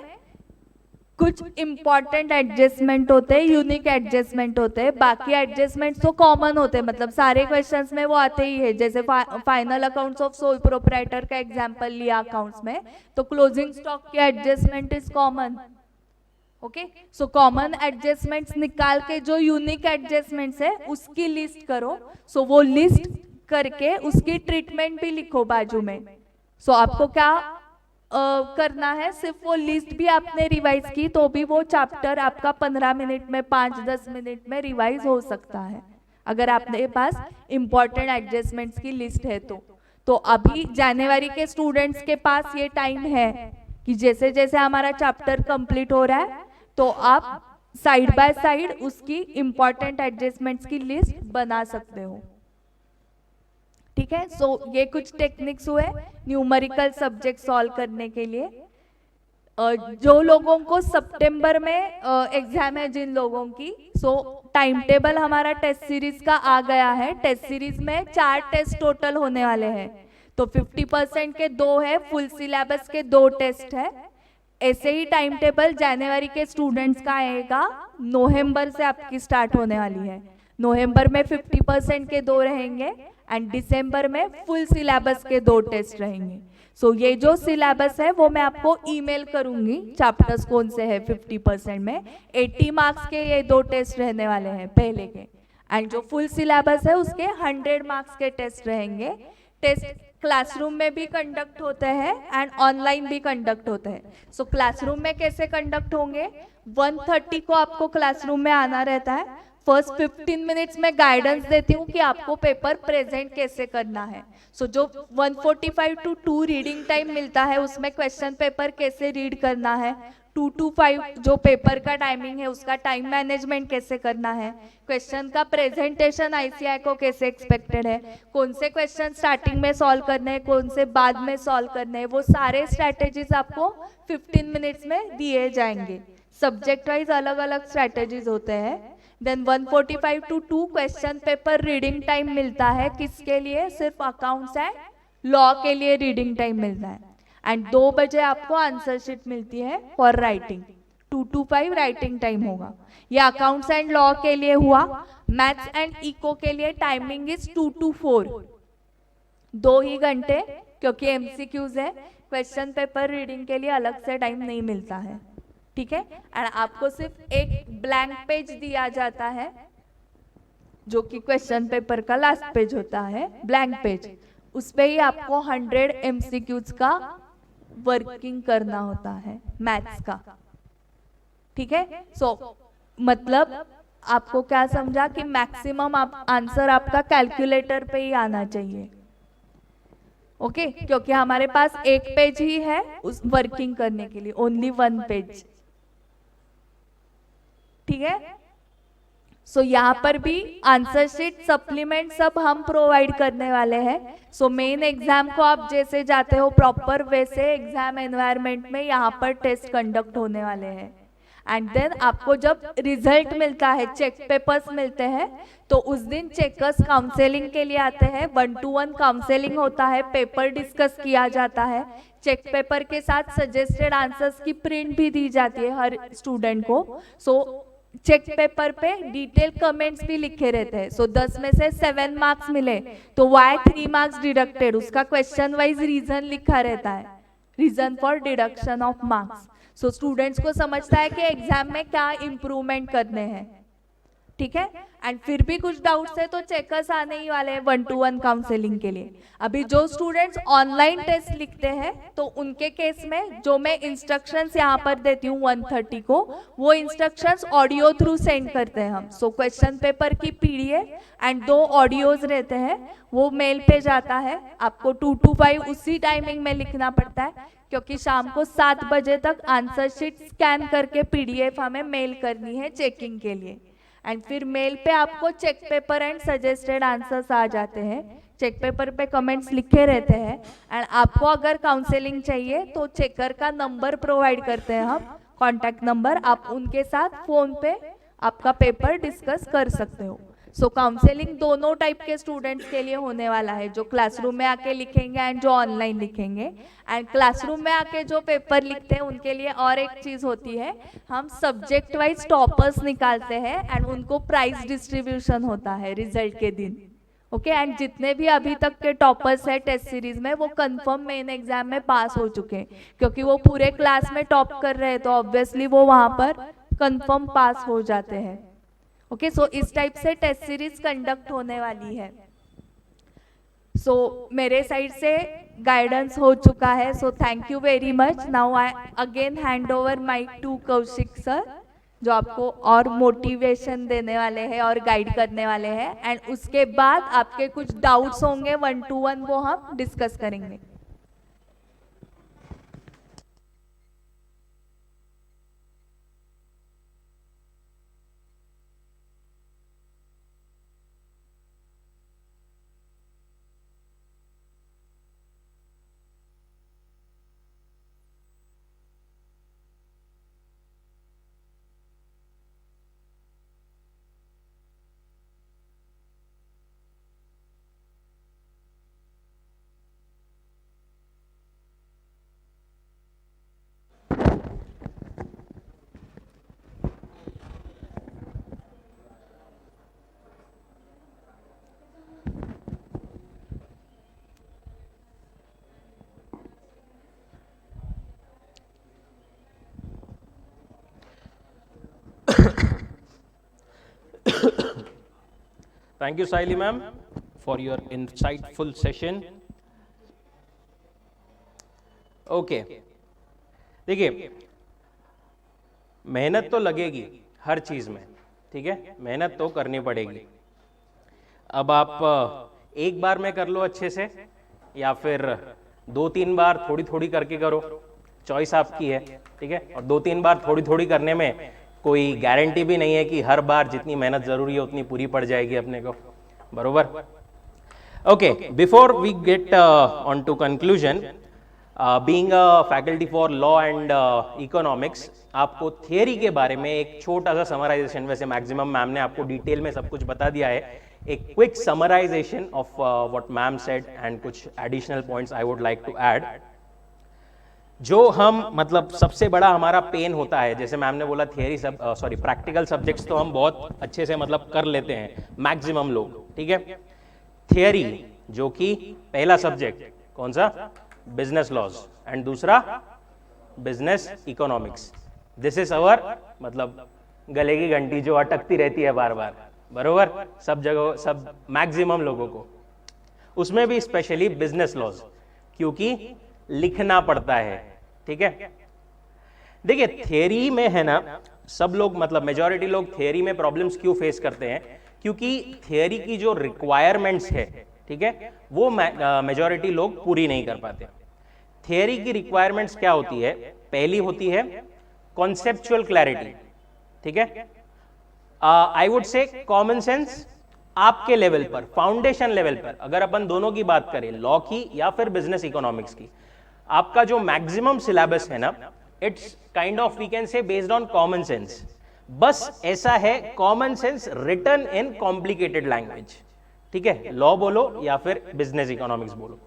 कुछ इंपॉर्टेंट एडजस्टमेंट होते हैं, यूनिक एडजस्टमेंट होते हैं, बाकी एडजस्टमेंट्स तो कॉमन होते हैं, मतलब सारे क्वेश्चंस में वो आते ही है। जैसे final accounts of sole proprietor का एग्जांपल लिया अकाउंट्स में, तो क्लोजिंग स्टॉक की adjustment is common. Okay so common adjustments निकाल के जो यूनिक एडजस्टमेंट्स है उसकी लिस्ट करो। सो वो लिस्ट करके उसकी ट्रीटमेंट भी लिखो बाजू में। सो आपको क्या करना है, सिर्फ वो लिस्ट भी आपने रिवाइज की तो भी वो चैप्टर आपका 15 मिनट में 5-10 मिनट में रिवाइज हो सकता है, अगर आपके पास इंपॉर्टेंट एडजस्टमेंट्स की लिस्ट है तो अभी जनवरी के स्टूडेंट्स के पास ये टाइम है कि जैसे जैसे हमारा चैप्टर कंप्लीट हो रहा है तो आप साइड बाय साइड उसकी इंपॉर्टेंट एडजस्टमेंट्स की लिस्ट बना सकते हो, ठीक है। सो ये कुछ टेक्निक्स हुए न्यूमेरिकल सब्जेक्ट सॉल्व करने के लिए। जो लोगों को सितंबर में एग्जाम है जिन लोगों की, सो टाइम टेबल हमारा टेस्ट सीरीज का आ गया है। टेस्ट सीरीज में 4 टेस्ट टोटल होने वाले हैं, तो 50% के 2 है, फुल सिलेबस के 2 टेस्ट है। ऐसे ही टाइम टेबल जनवरी के स्टूडेंट्स का आएगा, नवंबर से आपकी स्टार्ट होने वाली है। नवंबर में 50% के 2 रहेंगे एंड दिसंबर में फुल सिलेबस के 2 टेस्ट रहेंगे। सो ये जो सिलेबस है वो मैं आपको ईमेल करूंगी, चैप्टर्स कौन से है 50% में। 80 मार्क्स के ये 2 टेस्ट रहने वाले हैं पहले के, एंड जो फुल सिलेबस है उसके 100 मार्क्स के टेस्ट रहेंगे। टेस्ट क्लासरूम में भी कंडक्ट होते हैं एंड ऑनलाइन भी कंडक्ट होते हैं। सो क्लासरूम में कैसे कंडक्ट होंगे, 1:30 को आपको क्लासरूम में आना रहता है। फर्स्ट 15 मिनट्स में गाइडेंस देती हूँ कि आपको पेपर प्रेजेंट कैसे करना है। सो जो 1:45 to 2 रीडिंग टाइम मिलता है उसमें क्वेश्चन पेपर कैसे रीड करना है, 2 to 5 जो पेपर का टाइमिंग है उसका टाइम मैनेजमेंट कैसे करना है, क्वेश्चन का प्रेजेंटेशन आईसीआई को कैसे एक्सपेक्टेड है, कौन से क्वेश्चन स्टार्टिंग में सॉल्व करने हैं, कौन से बाद में सॉल्व करने हैं, वो सारे स्ट्रैटेजीज आपको 15 मिनट्स में दिए जाएंगे। सब्जेक्ट वाइज अलग अलग स्ट्रैटेजीज होते हैं। Then 1:45 to 2 question paper reading time मिलता है, किसके लिए, सिर्फ अकाउंट्स एंड लॉ के लिए रीडिंग टाइम मिलता है। एंड 2 बजे आपको आंसर शीट मिलती है for writing, 2 to 5 writing time होगा। ये अकाउंट्स एंड लॉ के लिए हुआ। मैथ्स एंड इको के लिए टाइमिंग इज 2 to 4, 2 ही घंटे, क्योंकि एमसीक्यूज है, क्वेश्चन पेपर रीडिंग के लिए अलग से टाइम नहीं मिलता है, ठीक है। एंड आपको सिर्फ एक ब्लैंक पेज दिया जाता है जो कि क्वेश्चन पेपर का लास्ट पेज होता है, ब्लैंक पेज। उस पे ही आपको 100 एमसीक्यूज का वर्किंग करना होता है मैथ्स का, ठीक है। सो मतलब आपको क्या समझा कि मैक्सिमम आंसर आपका कैलकुलेटर पे ही आना चाहिए, ओके क्योंकि हमारे पास एक पेज ही है उस वर्किंग करने के लिए, ओनली 1 पेज, ठीक है। सो यहाँ पर भी आंसर शीट सप्लीमेंट सब हम प्रोवाइड करने वाले हैं। सो मेन एग्जाम को आप जैसे जाते हो प्रॉपर वैसे एग्जाम एनवायरनमेंट में यहाँ पर टेस्ट कंडक्ट होने वाले हैं। एंड देन आपको जब रिजल्ट मिलता है, चेक पेपर्स मिलते हैं, तो उस दिन चेकर्स काउंसलिंग के लिए आते हैं। 1-to-1 काउंसलिंग होता है, पेपर डिस्कस किया जाता है, चेक पेपर के साथ सजेस्टेड आंसर्स की प्रिंट भी दी जाती है हर स्टूडेंट को। सो चेक पेपर पे डिटेल कमेंट्स भी लिखे रहते हैं। सो 10 में से 7 मार्क्स मिले तो वाई 3 मार्क्स डिडक्टेड, उसका क्वेश्चन वाइज रीजन लिखा रहता है, reason for deduction of marks. So students को समझता है कि एग्जाम में क्या इम्प्रूवमेंट करने हैं, ठीक है। एंड फिर भी कुछ डाउट्स है तो चेकर्स आने ही वाले हैं 1-to-1 काउंसलिंग के लिए। अभी जो स्टूडेंट्स ऑनलाइन टेस्ट लिखते हैं तो उनके केस में जो मैं इंस्ट्रक्शंस यहाँ पर देती हूँ 130 को, वो इंस्ट्रक्शंस ऑडियो थ्रू सेंड करते हैं हम। सो क्वेश्चन पेपर की पीडीएफ एंड 2 ऑडियोज रहते हैं, वो मेल पे जाता है। आपको 2 to 5 उसी टाइमिंग में लिखना पड़ता है, क्योंकि शाम को 7 बजे तक आंसर शीट स्कैन करके पीडीएफ हमें मेल करनी है चेकिंग के लिए। एंड फिर मेल पे आपको check paper and suggested answers आ जाते हैं। चेक पेपर पे कमेंट्स लिखे रहते हैं। एंड आपको अगर काउंसलिंग चाहिए तो चेकर का नंबर प्रोवाइड करते हैं हम, कॉन्टैक्ट नंबर, आप उनके साथ फोन पे आपका पेपर डिस्कस कर सकते हो। सो काउंसलिंग दोनों टाइप के स्टूडेंट्स के लिए होने वाला है, जो क्लासरूम में आके लिखेंगे एंड जो ऑनलाइन लिखेंगे। एंड क्लासरूम में आके जो पेपर लिखते हैं उनके लिए और एक चीज होती है, हम सब्जेक्ट वाइज टॉपर्स निकालते हैं एंड उनको प्राइज डिस्ट्रीब्यूशन होता है रिजल्ट के दिन, ओके। एंड जितने भी अभी तक के टॉपर्स है टेस्ट सीरीज में, वो कंफर्म मेन एग्जाम में पास हो चुके हैं, क्योंकि वो पूरे क्लास में टॉप कर रहे हैं तो ऑब्वियसली वो वहां पर कंफर्म पास हो जाते हैं, ओके। सो इस टाइप से टेस्ट सीरीज कंडक्ट होने वाली है। सो मेरे साइड से गाइडेंस हो चुका है, so thank you very much. Now I again hand over mic to Kaushik sir, जो आपको और मोटिवेशन देने वाले हैं और गाइड करने वाले हैं। एंड उसके बाद आपके कुछ डाउट्स होंगे 1-to-1, वो हम डिस्कस करेंगे। Thank you, Saili ma'am, for your insightful session. Okay, देखिए, मेहनत तो लगेगी हर चीज में, ठीक है, मेहनत तो करनी पड़ेगी। अब आप एक बार में कर लो अच्छे से या फिर 2-3 बार थोड़ी थोड़ी करके करो, चॉइस आपकी है, ठीक है। और 2-3 बार थोड़ी थोड़ी करने में कोई गारंटी भी नहीं है कि हर बार जितनी मेहनत जरूरी है उतनी पूरी पड़ जाएगी अपने को, बरोबर। Okay, before we get on to conclusion, being a faculty for law and economics, आपको थियरी के बारे में एक छोटा सा समराइजेशन, वैसे मैक्सिमम मैम ने आपको डिटेल में सब कुछ बता दिया है, एक quick summarization of what ma'am said and कुछ additional points I would like to add. जो हम मतलब सबसे बड़ा हमारा पेन होता है, जैसे मैम ने बोला थियरी सब प्रैक्टिकल सब्जेक्ट्स तो हम बहुत अच्छे से मतलब कर लेते हैं मैक्सिमम लोग, ठीक है। थियरी जो कि पहला सब्जेक्ट कौन सा, बिजनेस लॉज, एंड दूसरा business economics, this is our मतलब गले की घंटी जो अटकती रहती है बार बार, बरोबर, सब जगह सब मैक्सिमम लोगों को, उसमें भी स्पेशली बिजनेस लॉज, क्योंकि लिखना पड़ता है, ठीक है। देखिए थियरी में है ना, सब लोग मतलब मेजॉरिटी लोग थियरी में प्रॉब्लम्स क्यों फेस करते हैं, क्योंकि थियरी की जो रिक्वायरमेंट्स है, ठीक है, वो मेजॉरिटी लोग पूरी नहीं कर पाते। थियरी की रिक्वायरमेंट्स क्या होती है, पहली होती है कॉन्सेप्चुअल क्लैरिटी, ठीक है, I would say common sense आपके लेवल पर, फाउंडेशन लेवल पर, अगर अपन दोनों की बात करें, लॉ की या फिर बिजनेस इकोनॉमिक्स की, आपका जो मैक्सिमम सिलेबस है ना, it's kind of we can say based on common sense, बस ऐसा है common sense written in complicated language, ठीक है, लॉ बोलो या फिर बिजनेस इकोनॉमिक्स बोलो।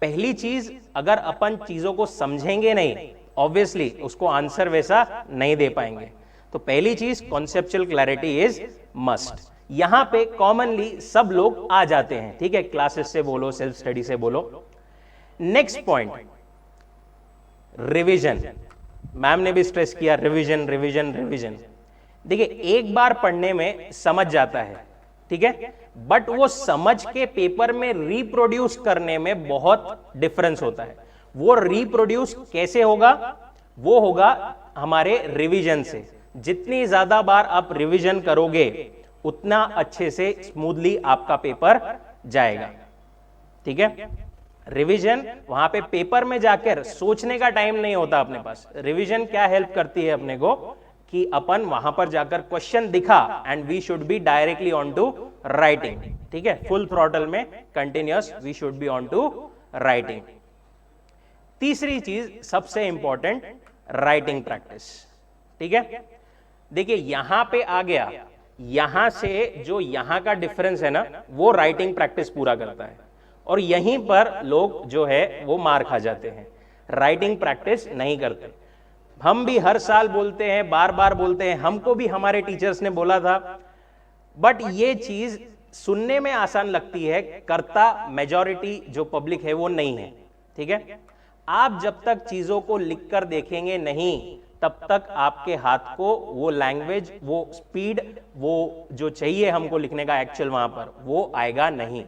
पहली चीज, अगर अपन चीजों को समझेंगे नहीं, ऑब्वियसली उसको आंसर वैसा नहीं दे पाएंगे। तो पहली चीज कॉन्सेप्चुअल क्लैरिटी इज मस्ट। यहां पे कॉमनली सब लोग आ जाते हैं, ठीक है, क्लासेस से बोलो, सेल्फ स्टडी से बोलो। Next point, revision. मैम ने भी स्ट्रेस किया, रिवीजन रिवीजन रिवीजन। देखिए, एक बार पढ़ने में समझ जाता है, ठीक है, बट वो समझ के पेपर में रिप्रोड्यूस करने में बहुत डिफरेंस होता है। वो रिप्रोड्यूस कैसे होगा? वो होगा हमारे रिवीजन से। जितनी ज्यादा बार आप रिवीजन करोगे उतना अच्छे से स्मूथली आपका पेपर जाएगा, ठीक है। रिवीजन, वहां पे पेपर में जाकर सोचने का टाइम नहीं होता अपने पास। रिवीजन क्या हेल्प करती है अपने को कि अपन वहां पर जाकर क्वेश्चन दिखा and we should be directly on to writing, ठीक है, फुल थ्रॉटल में continuous we should be on to writing. तीसरी चीज सबसे इंपॉर्टेंट, राइटिंग प्रैक्टिस, ठीक है। देखिए यहां पे आ गया, यहां से जो यहां का डिफरेंस है ना, वो राइटिंग प्रैक्टिस पूरा करता है, और यहीं पर लोग जो है वो मार खा जाते हैं, राइटिंग प्रैक्टिस नहीं करते। हम भी हर साल बोलते हैं, बार बार बोलते हैं, हमको भी हमारे टीचर्स ने बोला था, बट ये चीज सुनने में आसान लगती है, करता मेजॉरिटी जो पब्लिक है वो नहीं है, ठीक है। आप जब तक चीजों को लिखकर देखेंगे नहीं, तब तक आपके हाथ को वो लैंग्वेज, वो स्पीड, वो जो चाहिए हमको लिखने का एक्चुअल वहां पर, वो आएगा नहीं,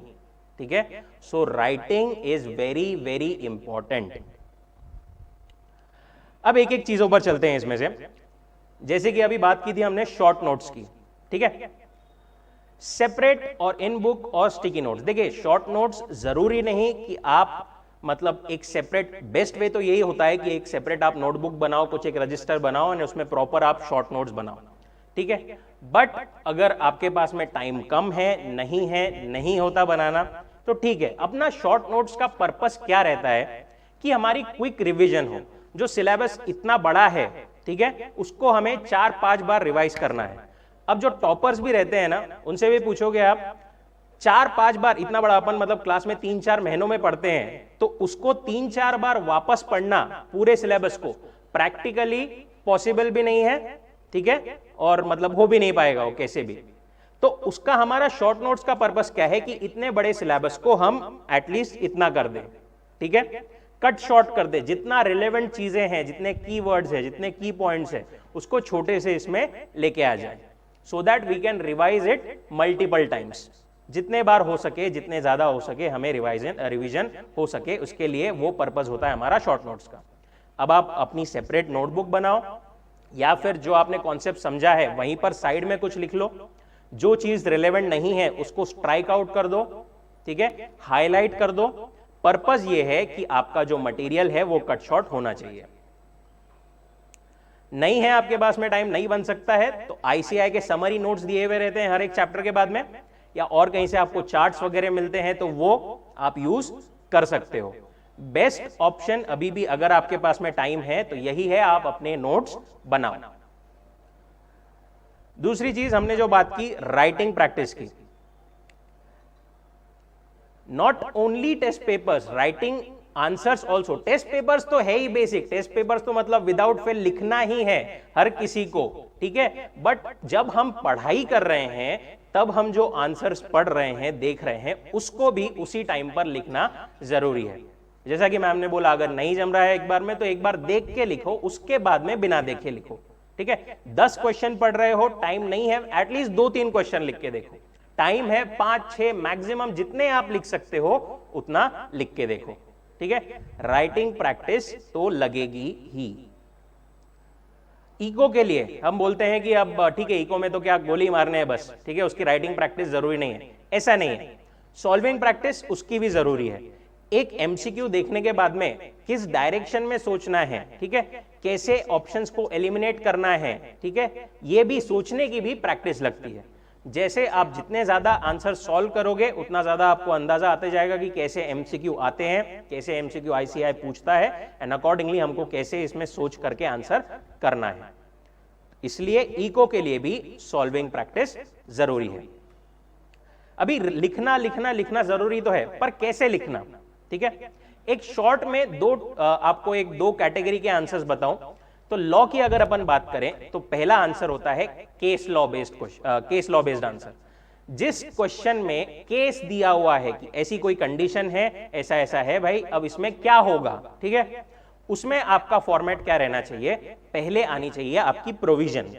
ठीक है। So writing is very very important. अब एक एक चीजों पर चलते हैं इसमें से। जैसे कि अभी बात की थी हमने शॉर्ट नोट्स की, ठीक है, सेपरेट और इन बुक और स्टिकी नोट्स। देखिए शॉर्ट नोट्स जरूरी नहीं कि आप मतलब एक सेपरेट, बेस्ट वे तो यही होता है कि एक सेपरेट आप नोटबुक बनाओ, कुछ एक रजिस्टर बनाओ और उसमें प्रॉपर आप शॉर्ट नोट्स बनाओ, ठीक है। बट अगर आपके पास में टाइम कम है, नहीं होता बनाना, तो ठीक है। अपना शॉर्ट नोट्स का पर्पस क्या रहता है कि हमारी क्विक रिवीजन हो। जो सिलेबस इतना बड़ा है, ठीक है, उसको हमें 4-5 बार रिवाइज करना है। अब जो टॉपर्स भी रहते हैं ना, उनसे भी पूछोगे आप, 4-5 बार, इतना बड़ा अपन मतलब क्लास में 3-4 महीनों में पढ़ते हैं, तो उसको 3-4 बार वापस पढ़ना पूरे सिलेबस को प्रैक्टिकली पॉसिबल भी नहीं है, ठीक है, और मतलब हो भी नहीं पाएगा वो कैसे भी। तो उसका हमारा शॉर्ट नोट्स का पर्पस क्या है कि इतने बड़े सिलेबस को हम एटलीस्ट इतना कर दें, ठीक है, कट शॉर्ट कर दे, जितना रिलेवेंट चीजें हैं, जितने कीवर्ड्स हैं, जितने की पॉइंट्स हैं, उसको छोटे से इसमें लेके आ जाए, so that we can revise it multiple times. जितने बार हो सके, जितने ज्यादा हो सके हमें रिवीजन हो सके, उसके लिए वो पर्पस होता है हमारा शॉर्ट नोट्स का। अब आप अपनी सेपरेट नोटबुक बनाओ, या फिर जो आपने कॉन्सेप्ट समझा है वहीं पर साइड में कुछ लिख लो। जो चीज रिलेवेंट नहीं है उसको स्ट्राइक आउट कर दो, ठीक है, हाईलाइट कर दो। पर्पस ये है कि आपका जो मटेरियल है वो कट शॉर्ट होना चाहिए। नहीं है आपके पास में टाइम, नहीं बन सकता है, तो आईसीआई के समरी नोट्स दिए हुए रहते हैं हर एक चैप्टर के बाद में, या और कहीं से आपको चार्ट्स वगैरह मिलते हैं, तो वो आप यूज कर सकते हो। बेस्ट ऑप्शन अभी भी अगर आपके पास में टाइम है तो यही है, आप अपने नोट्स बनाओ। दूसरी चीज हमने जो बात की, राइटिंग प्रैक्टिस की। Not only test papers, writing answers also. Test papers तो है ही बेसिक, टेस्ट पेपर्स तो मतलब विदाउट फेल लिखना ही है हर किसी को, ठीक है। बट जब हम पढ़ाई कर रहे हैं तब हम जो आंसर्स पढ़ रहे हैं, देख रहे हैं, उसको भी उसी टाइम पर लिखना जरूरी है। जैसा कि मैम ने बोला, अगर नहीं जम रहा है एक बार में तो एक बार देख के लिखो, उसके बाद में बिना देखे लिखो, ठीक है। 10 क्वेश्चन पढ़ रहे हो, टाइम नहीं है, एटलीस्ट 2-3 क्वेश्चन लिख के देखो। टाइम है 5-6 मैक्सिमम, जितने आप लिख सकते हो उतना लिख के देखो, ठीक है। राइटिंग प्रैक्टिस तो लगेगी ही। इको के लिए हम बोलते हैं कि अब ठीक है, इको में तो क्या गोली मारने हैं बस, ठीक है, उसकी राइटिंग प्रैक्टिस जरूरी नहीं है, ऐसा नहीं है। सॉल्विंग प्रैक्टिस उसकी भी जरूरी है। एक एमसीक्यू देखने के बाद में किस डायरेक्शन में सोचना है, ठीक है, कैसे ऑप्शंस को एलिमिनेट करना है, ठीक है, ये भी सोचने की भी प्रैक्टिस लगती है। जैसे आप जितने ज्यादा आंसर सॉल्व करोगे उतना ज्यादा आपको अंदाजा आते जाएगा कि कैसे एमसीक्यू आते हैं, कैसे एमसीक्यू आईसीआई पूछता है, एंड अकॉर्डिंगली हमको कैसे इसमें सोच करके आंसर करना है। इसलिए इको के लिए भी सॉल्विंग प्रैक्टिस जरूरी है। अभी लिखना लिखना लिखना जरूरी तो है, पर कैसे लिखना, ठीक है, एक शॉर्ट में आपको दो कैटेगरी के आंसर्स बताऊं तो लॉ की अगर अपन बात करें तो पहला आंसर होता है केस लॉ बेस्ड आंसर। जिस क्वेश्चन में केस दिया हुआ है कि ऐसी कोई कंडीशन है, ऐसा ऐसा है भाई, अब इसमें क्या होगा, ठीक है, उसमें आपका फॉर्मेट क्या रहना चाहिए, पहले आनी चाहिए आपकी प्रोविजन,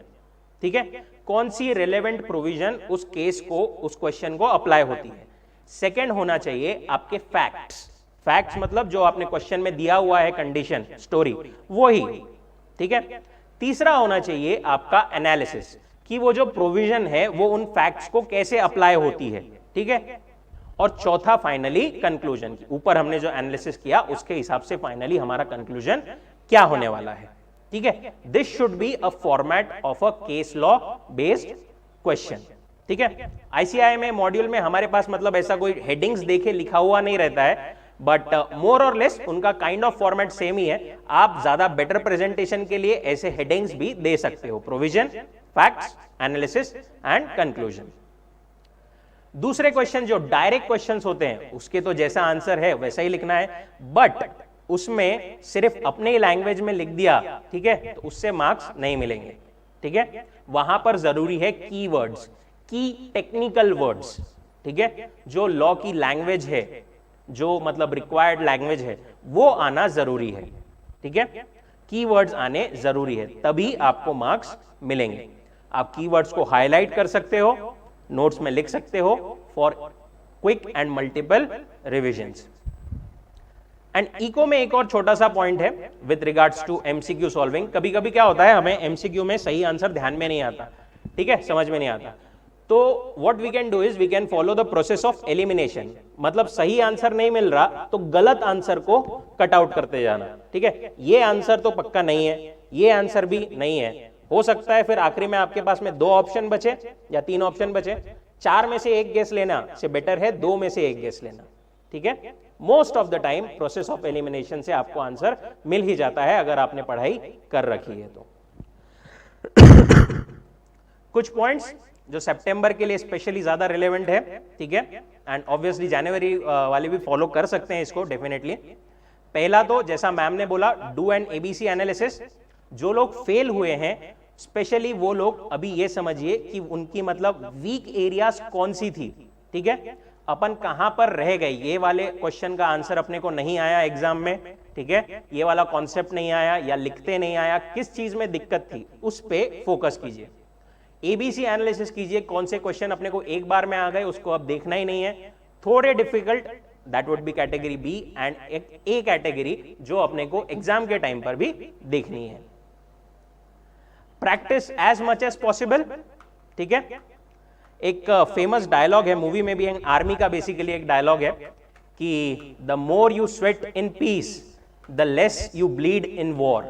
ठीक है, कौन सी रिलेवेंट प्रोविजन उस केस को, उस क्वेश्चन को अप्लाई होती है। सेकंड होना चाहिए आपके फैक्ट्स मतलब जो आपने क्वेश्चन में दिया हुआ है कंडीशन, स्टोरी, वही, ठीक है। तीसरा होना चाहिए आपका एनालिसिस कि वो जो प्रोविजन है वो उन फैक्ट्स को कैसे अप्लाई होती है, ठीक है। और चौथा फाइनली कंक्लूजन, ऊपर हमने जो एनालिसिस किया उसके हिसाब से फाइनली हमारा कंक्लूजन क्या होने वाला है, ठीक है। This should be a format of a case law based question, ठीक है। आईसीआई में मॉड्यूल में हमारे पास मतलब ऐसा कोई हेडिंग्स देखे लिखा हुआ नहीं रहता है, बट मोर और लेस उनका काइंड ऑफ फॉर्मेट सेम ही है। आप ज्यादा बेटर प्रेजेंटेशन के लिए ऐसे हेडिंग्स भी दे सकते हो, provision, facts, analysis and conclusion. दूसरे क्वेश्चन जो डायरेक्ट क्वेश्चंस होते हैं उसके तो जैसा आंसर है वैसा ही लिखना है, बट उसमें सिर्फ अपने ही लैंग्वेज में लिख दिया, ठीक है, तो उससे मार्क्स नहीं मिलेंगे, ठीक है। वहां पर जरूरी है कीवर्ड्स, की टेक्निकल वर्ड्स, ठीक है, जो लॉ की लैंग्वेज है, जो मतलब रिक्वायर्ड लैंग्वेज है, वो आना जरूरी है, ठीक है। कीवर्ड्स आने जरूरी है, तभी आपको मार्क्स मिलेंगे। आप कीवर्ड्स को हाईलाइट कर सकते हो, नोट्स में लिख सकते हो for quick and multiple revisions. And eco में एक और छोटा सा पॉइंट है with regards to MCQ solving. कभी कभी क्या होता है, हमें एमसीक्यू में सही आंसर ध्यान में नहीं आता, ठीक है, समझ में नहीं आता, तो what we can do is we can follow the process of elimination. मतलब सही आंसर नहीं मिल रहा तो गलत आंसर को कट आउट करते जाना, ठीक है। ये आंसर तो पक्का नहीं है, ये आंसर भी नहीं है, हो सकता है फिर आखिरी में आपके पास में 2 ऑप्शन बचे या 3 ऑप्शन बचे, 4 में से एक गेस लेना से बेटर है 2 में से एक गेस लेना, ठीक है। Most of the time process of elimination से आपको आंसर मिल ही जाता है अगर आपने पढ़ाई कर रखी है तो। कुछ पॉइंट्स जो सितंबर के लिए स्पेशली ज्यादा रिलेवेंट है, ठीक है, एंड ऑब्वियसली जनवरी वाले भी फॉलो कर सकते हैं इसको डेफिनेटली। पहला तो जैसा मैम ने बोला, डू एंड एबीसी एनालिसिस। जो लोग फेल हुए हैं स्पेशली वो लोग अभी ये समझिए कि उनकी मतलब वीक एरियाज कौन सी थी, ठीक है, अपन कहां पर रह गए, ये वाले क्वेश्चन का आंसर अपने को नहीं आया एग्जाम में, ठीक है, ये वाला कॉन्सेप्ट नहीं आया या लिखते नहीं आया, किस चीज में दिक्कत थी उस पे फोकस कीजिए। एबीसी एनालिसिस कीजिए, कौन से क्वेश्चन अपने को एक बार में आ गए उसको अब देखना ही नहीं है, थोड़े difficult, that would be category B, and एक ए कैटेगरी जो अपने को एग्जाम के टाइम पर भी देखनी है। Practice as much as possible, ठीक है। एक फेमस डायलॉग है, मूवी में भी आर्मी का बेसिकली एक डायलॉग है कि the more you sweat in peace the less you bleed in war,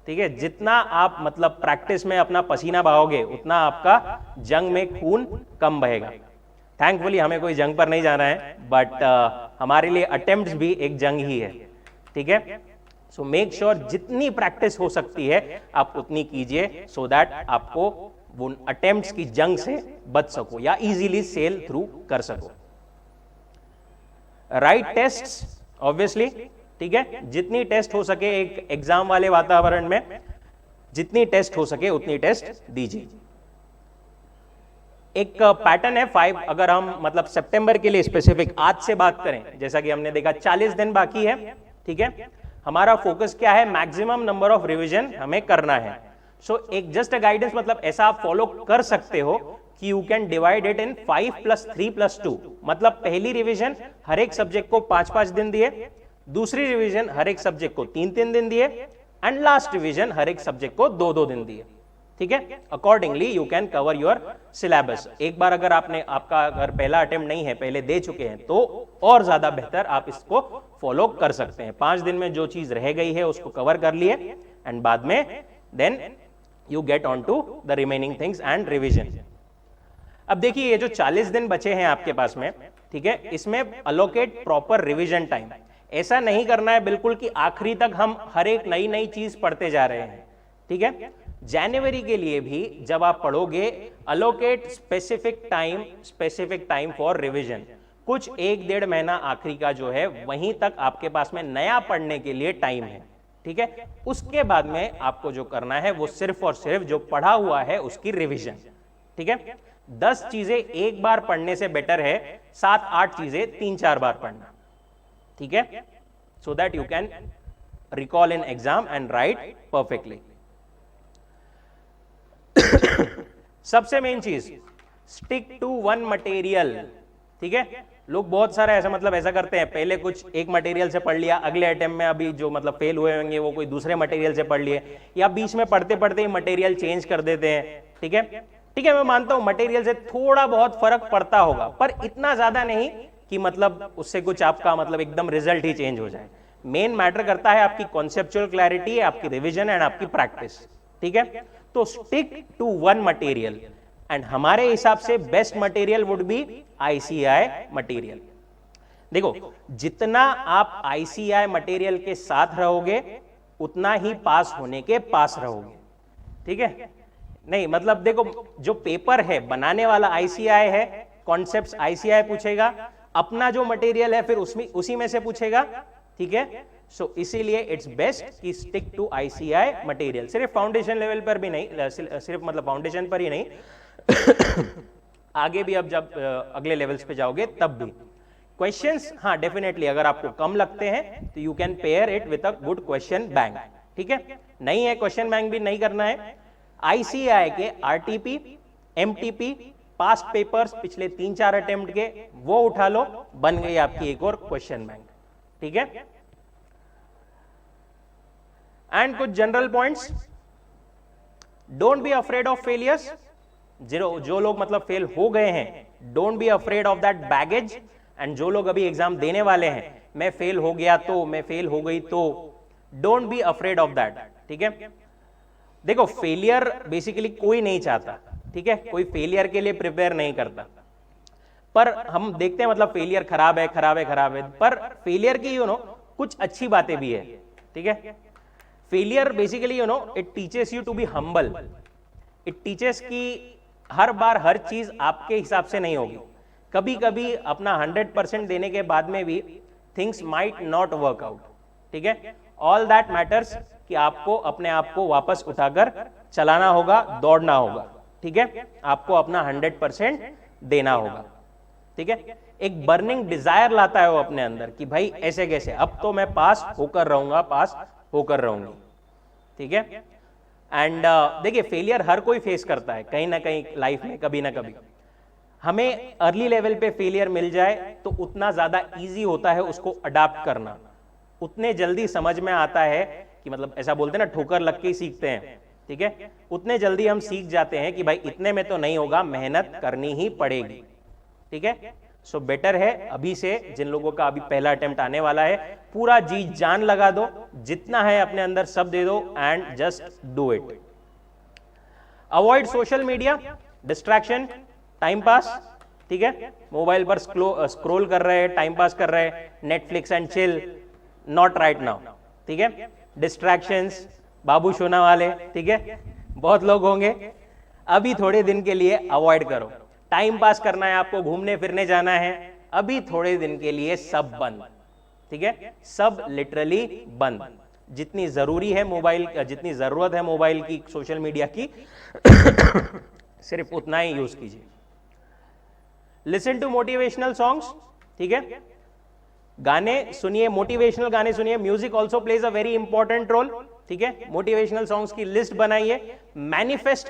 ठीक है। जितना आप मतलब प्रैक्टिस में अपना पसीना बहाओगे उतना आपका जंग में खून कम बहेगा। थैंकफुली हमें कोई जंग पर नहीं जाना है, बट हमारे लिए अटेम्प्ट्स भी एक जंग ही है, ठीक है। सो मेक श्योर जितनी प्रैक्टिस हो सकती है आप उतनी कीजिए, सो दैट आपको वो अटेम्प्ट्स की जंग से बच सको या इजीली सेल थ्रू कर सको। राइट टेस्ट्स ऑब्वियसली, ठीक है, जितनी टेस्ट हो सके एक एग्जाम वाले वातावरण में, जितनी टेस्ट हो सके उतनी टेस्ट दीजिए। एक पैटर्न है 5, अगर हम मतलब सितंबर के लिए स्पेसिफिक आज से बात करें, जैसा कि हमने देखा 40 दिन बाकी है, ठीक है, हमारा फोकस क्या है, मैक्सिमम नंबर ऑफ रिवीजन हमें करना है। सो एक जस्ट अ गाइडेंस, मतलब ऐसा आप फॉलो कर सकते हो कि you can divide it in 5+3+2, मतलब पहली रिवीजन हर एक सब्जेक्ट को 5-5 दिन दिए, दूसरी रिवीजन हर एक सब्जेक्ट को 3-3 दिन दिए, एंड लास्ट रिवीजन हर एक सब्जेक्ट को 2-2 दिन दिए, ठीक है। Accordingly you can cover your syllabus. एक बार अगर आपका अगर पहला अटेम्प्ट नहीं है, पहले दे चुके हैं, तो और ज्यादा बेहतर आप इसको फॉलो कर सकते हैं। 5 दिन में जो चीज रह गई है उसको कवर कर लिए, एंड बाद में then you get on to the remaining things and revision. अब देखिए ये जो 40 दिन बचे हैं आपके पास में, ठीक है, इसमें अलोकेट प्रॉपर रिविजन टाइम। ऐसा नहीं करना है बिल्कुल कि आखिरी तक हम हर एक नई नई चीज पढ़ते जा रहे हैं, ठीक है। जनवरी के लिए भी जब आप पढ़ोगे, allocate specific time for revision. कुछ 1-1.5 महीना आखिरी का जो है वहीं तक आपके पास में नया पढ़ने के लिए टाइम है, ठीक है। उसके बाद में आपको जो करना है वो सिर्फ और सिर्फ जो पढ़ा हुआ है उसकी रिवीजन, ठीक है। 10 चीजें एक बार पढ़ने से बेटर है 7-8 चीजें 3-4 बार पढ़ना, ठीक है, so that you can recall in exam and right perfectly. सबसे मेन चीज, स्टिक टू वन मटेरियल, ठीक है। लोग बहुत सारा ऐसा मतलब ऐसा करते हैं, पहले कुछ एक मटेरियल से पढ़ लिया, अगले अटेम्प्ट में अभी जो मतलब फेल हुए होंगे वो कोई दूसरे मटेरियल से पढ़ लिए, या बीच में पढ़ते पढ़ते ही मटेरियल चेंज कर देते हैं, ठीक है। ठीक है, मैं मानता हूं मटेरियल से थोड़ा बहुत फर्क पड़ता होगा, पर इतना ज्यादा नहीं कि मतलब उससे कुछ आपका मतलब एकदम रिजल्ट ही चेंज हो जाए। मेन मैटर करता है आपकी कॉन्सेप्चुअल क्लैरिटी, आपकी रिविजन एंड आपकी प्रैक्टिस, ठीक है। तो stick to one material, and हमारे हिसाब से best material would be ICAI material. देखो, जितना आप ICAI मटेरियल के साथ रहोगे उतना ही पास होने के पास रहोगे, ठीक है। नहीं मतलब देखो, जो पेपर है बनाने वाला ICAI है, कॉन्सेप्ट्स ICAI पूछेगा, अपना जो मटेरियल है फिर उसमें उसी में से पूछेगा, ठीक है। सो इसीलिए इट्स बेस्ट कि स्टिक टू ICAI मटेरियल। सिर्फ फाउंडेशन लेवल पर भी नहीं, सिर्फ मतलब फाउंडेशन पर ही नहीं, आगे भी अब जब अगले लेवल्स पे जाओगे तब भी क्वेश्चंस, हाँ डेफिनेटली अगर आपको कम लगते हैं तो you can pair it with a good question bank, ठीक है। नहीं है क्वेश्चन बैंक भी नहीं करना है, ICAI के RTP, MTP पास्ट पेपर्स पिछले 3-4 अटेम्प्ट के वो उठा लो, बन गई आपकी एक और क्वेश्चन बैंक, ठीक है। एंड कुछ general points, don't be afraid of failures. जो लोग मतलब फेल हो गए हैं, don't be afraid of that baggage, and जो लोग अभी एग्जाम देने वाले हैं, मैं फेल हो गया तो, मैं फेल हो गई तो, don't be afraid of that, ठीक है। देखो, फेलियर बेसिकली कोई नहीं चाहता, ठीक है, कोई फेलियर के लिए प्रिपेयर नहीं करता, पर हम देखते हैं मतलब फेलियर खराब है, पर फेलियर की कुछ अच्छी बातें भी है, ठीक है। Failure basically it teaches you to be humble, it teaches की हर बार हर चीज आपके हिसाब से नहीं होगी, कभी कभी अपना 100% देने के बाद में भी things might not work out, ठीक है। ऑल दैट मैटर्स कि आपको अपने आप को वापस उठाकर चलाना होगा, दौड़ना होगा, ठीक है, आपको अपना 100% देना होगा, ठीक है। एक बर्निंग डिजायर लाता है वो अपने अंदर कि भाई ऐसे कैसे, अब तो मैं पास होकर रहूंगा, पास होकर रहूंगी, ठीक है। एंड देखिए, फेलियर हर कोई फेस करता है कहीं ना कहीं लाइफ में, कभी ना कभी। हमें अर्ली लेवल पे फेलियर मिल जाए तो उतना ज्यादा इजी होता है उसको अडाप्ट करना, उतने जल्दी समझ में आता है कि मतलब ऐसा बोलते हैं ना, ठोकर लग के ही सीखते हैं, ठीक है, उतने जल्दी हम सीख जाते हैं कि भाई इतने में तो नहीं होगा, मेहनत करनी ही पड़ेगी, ठीक है। सो बेटर है अभी से, जिन लोगों का अभी पहला अटेम्प्ट आने वाला है, पूरा जी जान लगा दो, जितना है अपने अंदर सब दे दो and just do it. Avoid social media, distraction, time pass, ठीक है, मोबाइल पर स्क्रोल कर रहे हैं, टाइम पास कर रहे हैं, Netflix and chill, not right now, ठीक है। डिस्ट्रैक्शंस, बाबू सोना वाले, ठीक है, बहुत लोग होंगे, अभी थोड़े दिन के लिए अवॉइड करो। टाइम पास करना है आपको, घूमने फिरने जाना है, अभी थोड़े दिन के लिए सब बंद, ठीक है, सब लिटरली बंद। जितनी जरूरी है मोबाइल, जितनी जरूरत है मोबाइल की, सोशल मीडिया की, सिर्फ उतना ही यूज कीजिए। लिसन टू मोटिवेशनल सॉन्ग्स, ठीक है, गाने सुनिए, मोटिवेशनल गाने सुनिए। Music also plays a very important role, ठीक है। मोटिवेशनल सॉन्ग्स की लिस्ट बनाइए, मैनिफेस्ट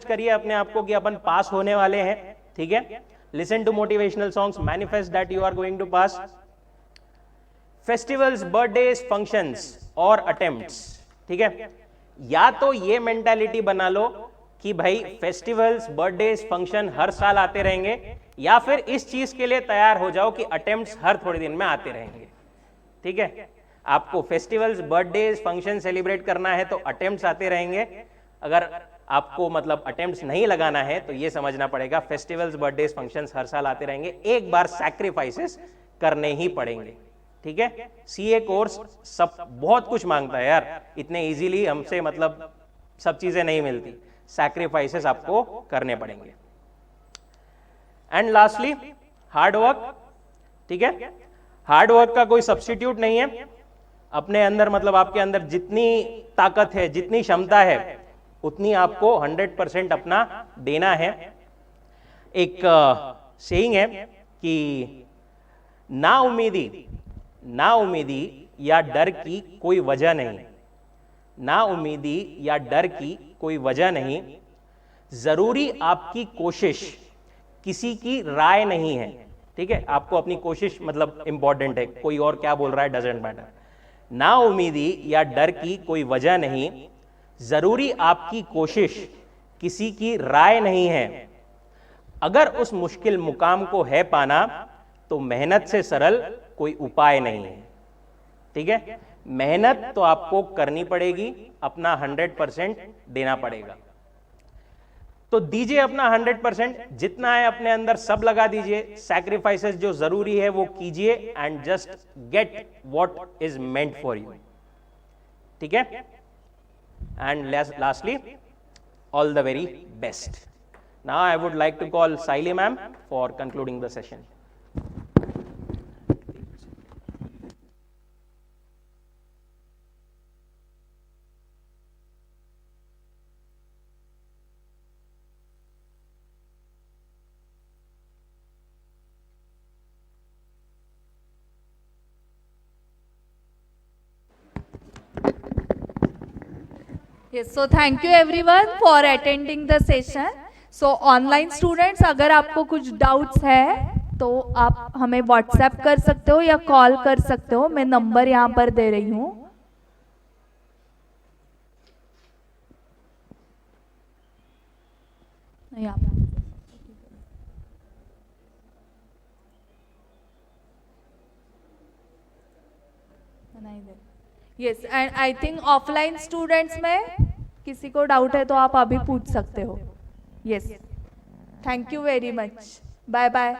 करिए अपने आप को कि अपन पास होने वाले हैं, ठीक है। Listen to motivational songs, manifest that you are going to pass. Festivals, birthdays, functions और अटेम्प्ट्स, ठीक है, या तो ये मेंटालिटी बना लो कि भाई फेस्टिवल्स, बर्थडेज, फंक्शन हर साल आते रहेंगे, या फिर इस चीज के लिए तैयार हो जाओ कि अटेम्प्ट्स हर थोड़े दिन में आते रहेंगे, ठीक है। आपको फेस्टिवल्स, बर्थडेज, फंक्शन सेलिब्रेट करना है तो अटेम्प्ट्स आते रहेंगे। अगर आपको मतलब अटेम्प्ट्स नहीं लगाना है तो ये समझना पड़ेगा फेस्टिवल्स, बर्थडेज, फंक्शंस हर साल आते रहेंगे, एक बार सैक्रिफाइसेस करने ही पड़ेंगे, ठीक है। सीए कोर्स सब बहुत कुछ मांगता है यार, इतने इजीली हमसे मतलब सब चीजें नहीं मिलती, सैक्रिफाइसेस आपको करने पड़ेंगे। एंड लास्टली, हार्ड वर्क, ठीक है। हार्ड वर्क का कोई सब्स्टिट्यूट नहीं है। अपने अंदर मतलब आपके अंदर जितनी ताकत है, जितनी क्षमता है, उतनी आपको 100% अपना देना है। एक सेइंग है कि ना उम्मीदी या डर की कोई वजह नहीं, ना उम्मीदी या डर की कोई वजह नहीं, जरूरी आपकी कोशिश, किसी की राय नहीं है, ठीक है। आपको अपनी कोशिश मतलब इंपॉर्टेंट है, कोई और क्या बोल रहा है डजेंट मैटर। ना उम्मीदी या डर की कोई वजह नहीं, जरूरी आपकी कोशिश, किसी की राय नहीं है। अगर उस मुश्किल मुकाम को है पाना, तो मेहनत से सरल कोई उपाय नहीं है, ठीक है। मेहनत तो आपको करनी पड़ेगी, अपना 100% देना पड़ेगा। तो दीजिए अपना 100%, जितना है अपने अंदर सब लगा दीजिए। सैक्रिफाइसेस जो जरूरी है वो कीजिए, and just get what is meant for you, ठीक है। And lastly, all the very best. Now I would like to call Saili ma'am for concluding the session. Yes, so thank you everyone for attending the session. So online students, अगर आपको कुछ doubts है तो आप हमें WhatsApp कर सकते हो या कॉल कर सकते हो। मैं नंबर यहाँ पर दे रही हूँ। यहाँ पर। Yes, and I think offline students में किसी को डाउट है तो आप अभी पूछ सकते हो। Yes, thank you very much, bye bye.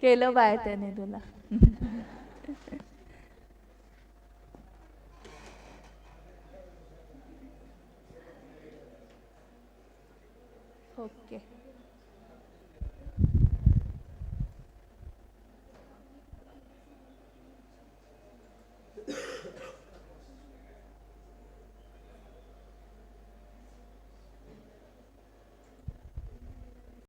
केलं बाय त्याने तुला। ओके